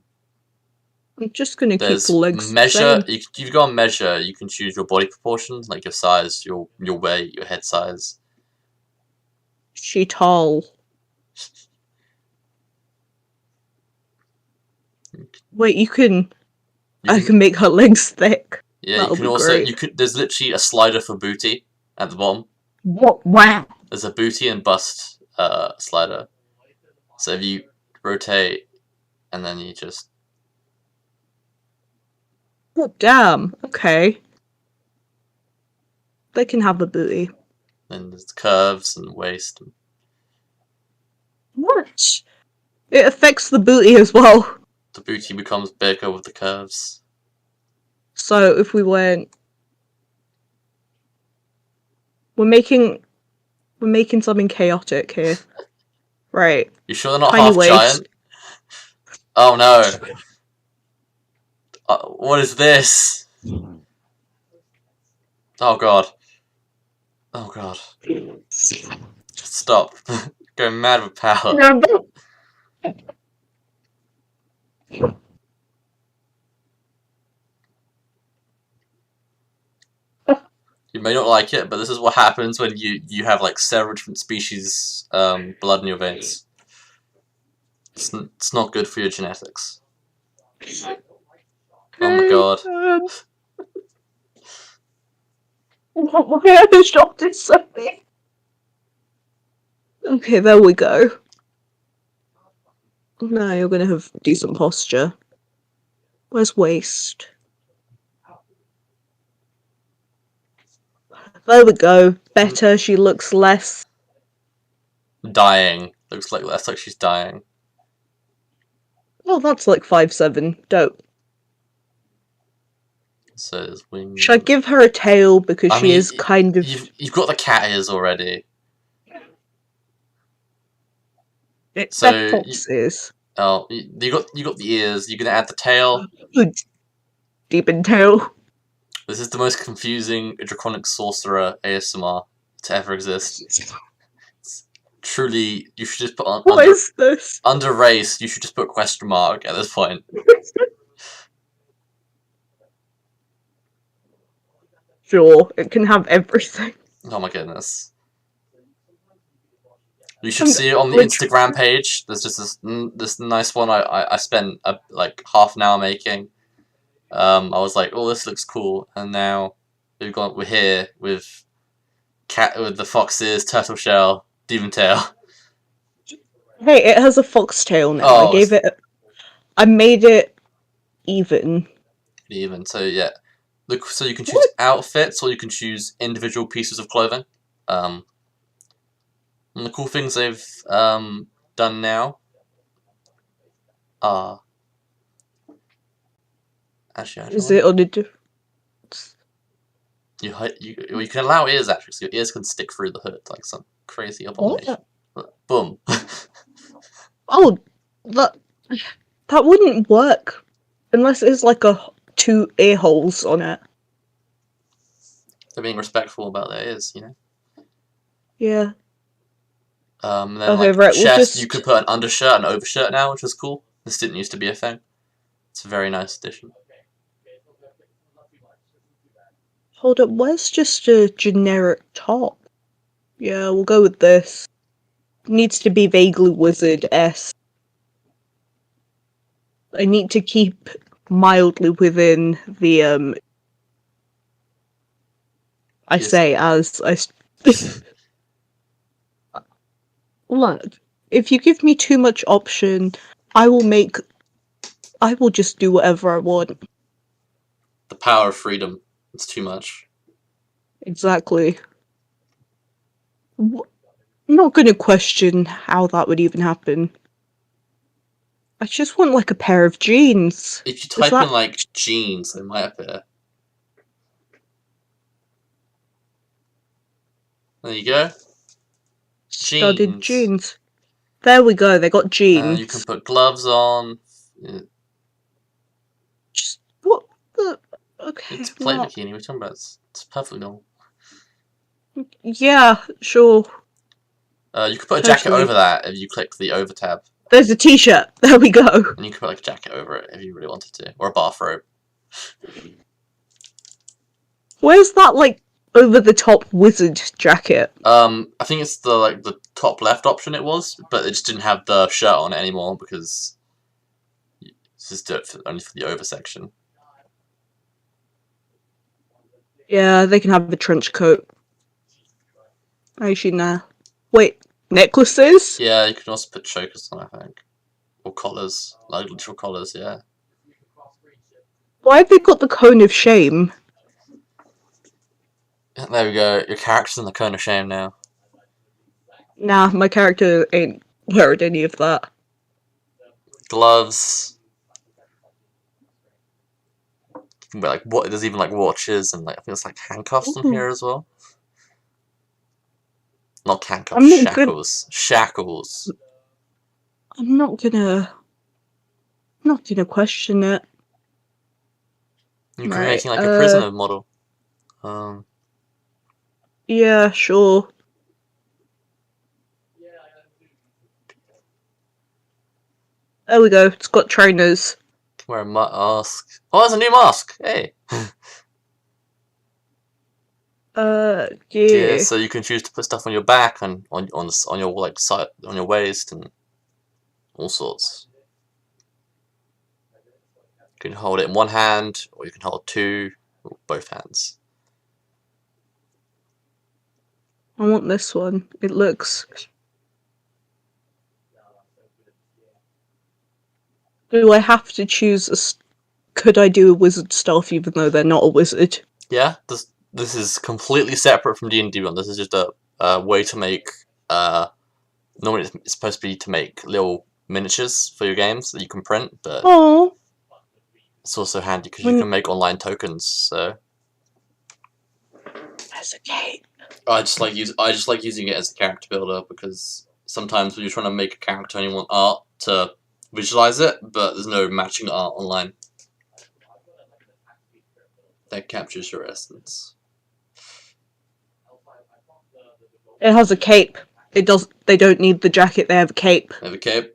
just gonna keep the legs. Measure. If you go on measure, you can choose your body proportions, like your size, your weight, your head size. She tall. Wait, I can make her legs thick. Yeah, That'll you can be also great. there's literally a slider for booty at the bottom. What? Wow. There's a booty and bust slider. So if you rotate and then you just Oh, damn. Okay. They can have a booty. then there's curves and waist. What? It affects the booty as well. The booty becomes bigger with the curves. So if we went, we're making something chaotic here, right? You sure they're not Tiny half waist. giant? Oh no! What is this? Oh god! Oh god! Just stop! Going mad with power. You may not like it, but this is what happens when you have like several different species blood in your veins. It's not good for your genetics. Oh my god. Why are the shoulders so big? Okay, there we go. No, you're gonna have decent posture. Where's waist? There we go. Better. She looks less. Dying. Looks like she's dying. Oh, that's like 5'7". Dope. So there's wings. Should I give her a tail because she is kind of. You've got the cat ears already. They're fox ears. Oh, you got the ears. You're gonna add the tail. Demon tail. This is the most confusing draconic sorcerer ASMR to ever exist. It's truly, you should just put on. What is this? Under race, you should just put a question mark at this point. Sure, it can have everything. Oh my goodness. You should see it on the Instagram page. There's just this nice one I spent like half an hour making. I was like, oh, this looks cool, and now we're here with the foxes, turtle shell, demon tail. Hey, it has a fox tail now. Oh, I made it even. Even so, yeah. Look, so you can choose outfits or you can choose individual pieces of clothing. And the cool things they've done now are actually. Is it on a different? You can allow ears actually, so your ears can stick through the hood like some crazy abomination. Boom. Oh, that wouldn't work unless it's like two ear holes on it. They're being respectful about their ears, you know. Yeah. Then okay, like chest, you could put an undershirt and overshirt now, which is cool. This didn't used to be a thing. It's a very nice addition. Hold up, where's just a generic top? Yeah, we'll go with this. Needs to be vaguely wizard-esque. I need to keep mildly within the I say as I look, if you give me too much option, I will just do whatever I want. The power of freedom. It's too much. Exactly. I'm not gonna question how that would even happen. I just want like a pair of jeans. If you type in like jeans, they might appear. There you go. Studded jeans. There we go, they got jeans. You can put gloves on. Just what the okay. It's a plate bikini, what are you talking about? It's perfectly normal. Yeah, sure. You could put a jacket over that if you click the over tab. There's a t-shirt. There we go. And you could put like a jacket over it if you really wanted to. Or a bathrobe. Where's that like over the top wizard jacket? I think it's the top left option it was, but it just didn't have the shirt on it anymore because this is only for the over section. Yeah, they can have a trench coat. Actually, nah. Wait, necklaces? Yeah, you can also put chokers on, I think. Or collars. Like literal collars, yeah. Why have they got the cone of shame? There we go. Your character's in the cone of shame now. Nah, my character ain't wearing any of that. Gloves. But like what? There's even like watches and like I think there's like handcuffs on here as well. Not handcuffs, I'm not shackles. Shackles. I'm not gonna question it. You could be Right, making like a prisoner model. Yeah, sure. There we go. It's got trainers. Wear a mask. Oh, there's a new mask. Hey. Yeah. Yeah. So you can choose to put stuff on your back and on your like side on your waist and all sorts. You can hold it in one hand, or you can hold two, or both hands. I want this one. It looks. Do I have to choose could I do a wizard stealth even though they're not a wizard? Yeah, this is completely separate from D&D 1. This is just a way to make normally it's supposed to be to make little miniatures for your games that you can print, but Oh, it's also handy because you can make online tokens. So there's a cape. I just like using it as a character builder because sometimes when you're trying to make a character and you want art to visualize it, but there's no matching art online that captures your essence. It has a cape. It does. They don't need the jacket. They have a cape. They have a cape.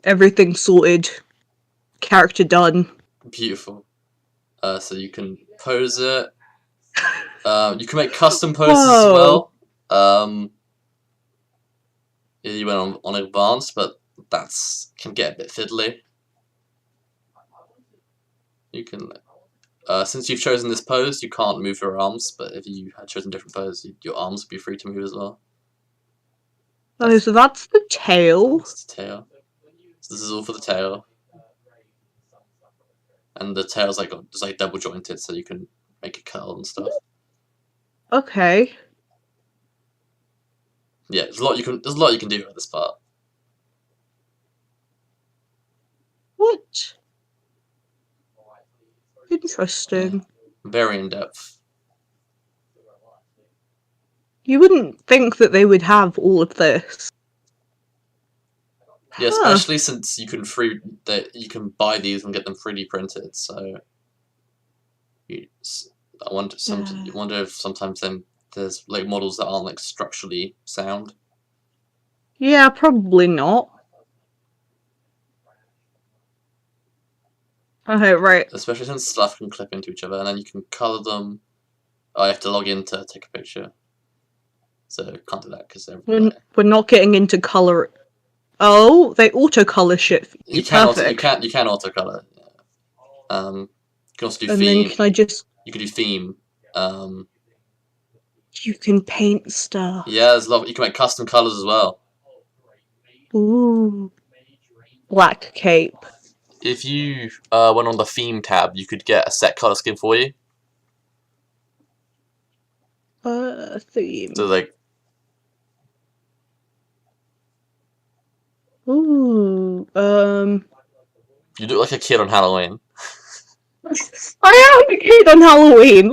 Everything sorted. Character done. Beautiful. So you can pose it. You can make custom poses as well. You went on advanced, but that's can get a bit fiddly. You can, since you've chosen this pose, you can't move your arms. But if you had chosen a different pose, your arms would be free to move as well. Oh, so that's the tail. That's the tail. So this is all for the tail. And the tail's like just like double jointed, so you can make it curl and stuff. Okay. Yeah, there's a lot you can do with this part. What? Interesting. Yeah. Very in depth. You wouldn't think that they would have all of this. Yeah, especially since you can buy these and get them 3D printed. So I wonder if sometimes then there's like models that aren't like structurally sound. Yeah, probably not. Okay, right. Especially since stuff can clip into each other, and then you can color them. I have to log in to take a picture, so can't do that because we're not getting into color. Oh, they auto color shit. You can auto color. Yeah. You can also do and theme. Then can I just? You can do theme. You can paint stuff. Yeah, there's a lot. You can make custom colors as well. Ooh. Black cape. If you went on the theme tab, you could get a set color scheme for you. Theme. So like. Ooh. You look like a kid on Halloween. I am a kid on Halloween.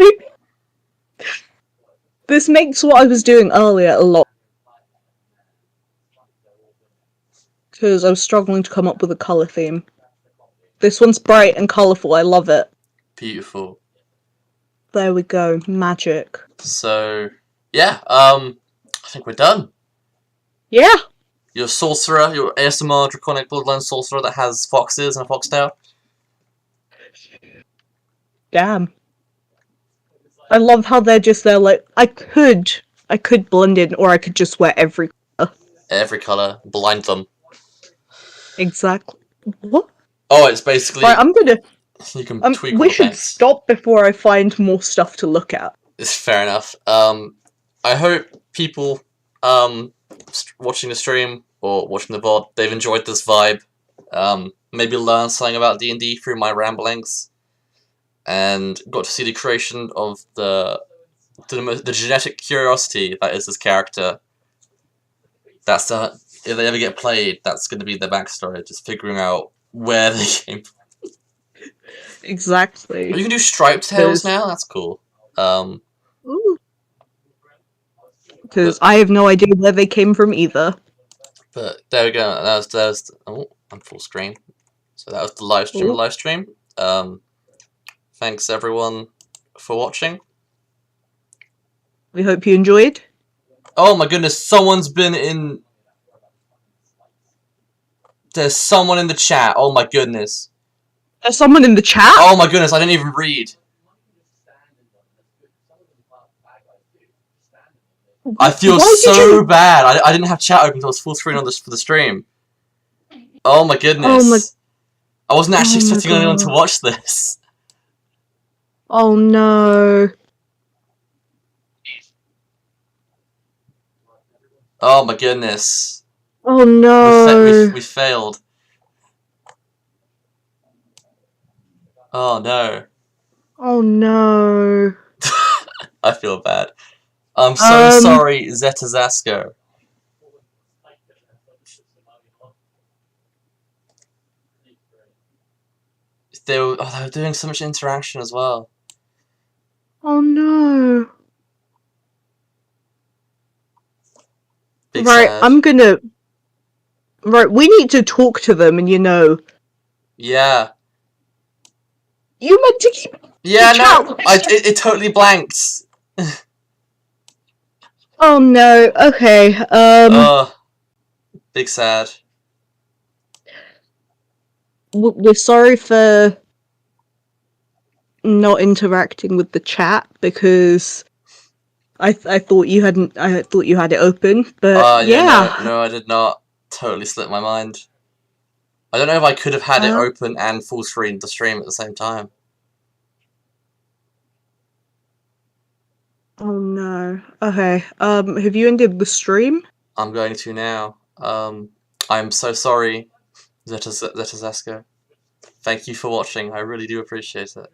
This makes what I was doing earlier a lot. Because I was struggling to come up with a colour theme. This one's bright and colourful, I love it. Beautiful. There we go, magic. So, yeah, I think we're done. Yeah! Your sorcerer, your ASMR Draconic Bloodline sorcerer that has foxes and a foxtail. Damn. I love how they're just there like, I could blend in, or I could just wear every colour. Every colour. Blind them. Exactly. What? Oh, it's basically... Right, You can tweak all We the should paints. stop before I find more stuff to look at. It's fair enough. I hope people watching the stream or watching the VOD, they've enjoyed this vibe. Maybe learn something about D&D through my ramblings, and got to see the creation of the genetic curiosity that is this character. That's if they ever get played, that's going to be their backstory, just figuring out where they came from. Exactly. Oh, you can do striped tails now? That's cool. Because I have no idea where they came from either. But there we go. That was oh, I'm full screen. So that was the live stream. Thanks everyone for watching. We hope you enjoyed. Oh my goodness, someone's been in. There's someone in the chat. Oh my goodness. There's someone in the chat? Oh my goodness, I didn't even read. I feel so bad. I didn't have chat open until I was full screen on this for the stream. Oh my goodness. I wasn't actually expecting anyone to watch this. Oh no. Oh my goodness. Oh no. We failed. Oh no. Oh no. I feel bad. I'm so sorry, Zeta Zasko. They were doing so much interaction as well. Oh no. Big right, sad. I'm gonna. Right, we need to talk to them, and Yeah. You meant to keep. Yeah, no, it totally blanked. Oh no. Okay. Big sad. We're sorry for not interacting with the chat because I thought you hadn't. I thought you had it open, but yeah. No, I did not. Totally slipped my mind. I don't know if I could have had it open and full screen the stream at the same time. Oh no. Okay. Have you ended the stream? I'm going to now. I'm so sorry, Zeta Zasko. Thank you for watching. I really do appreciate it.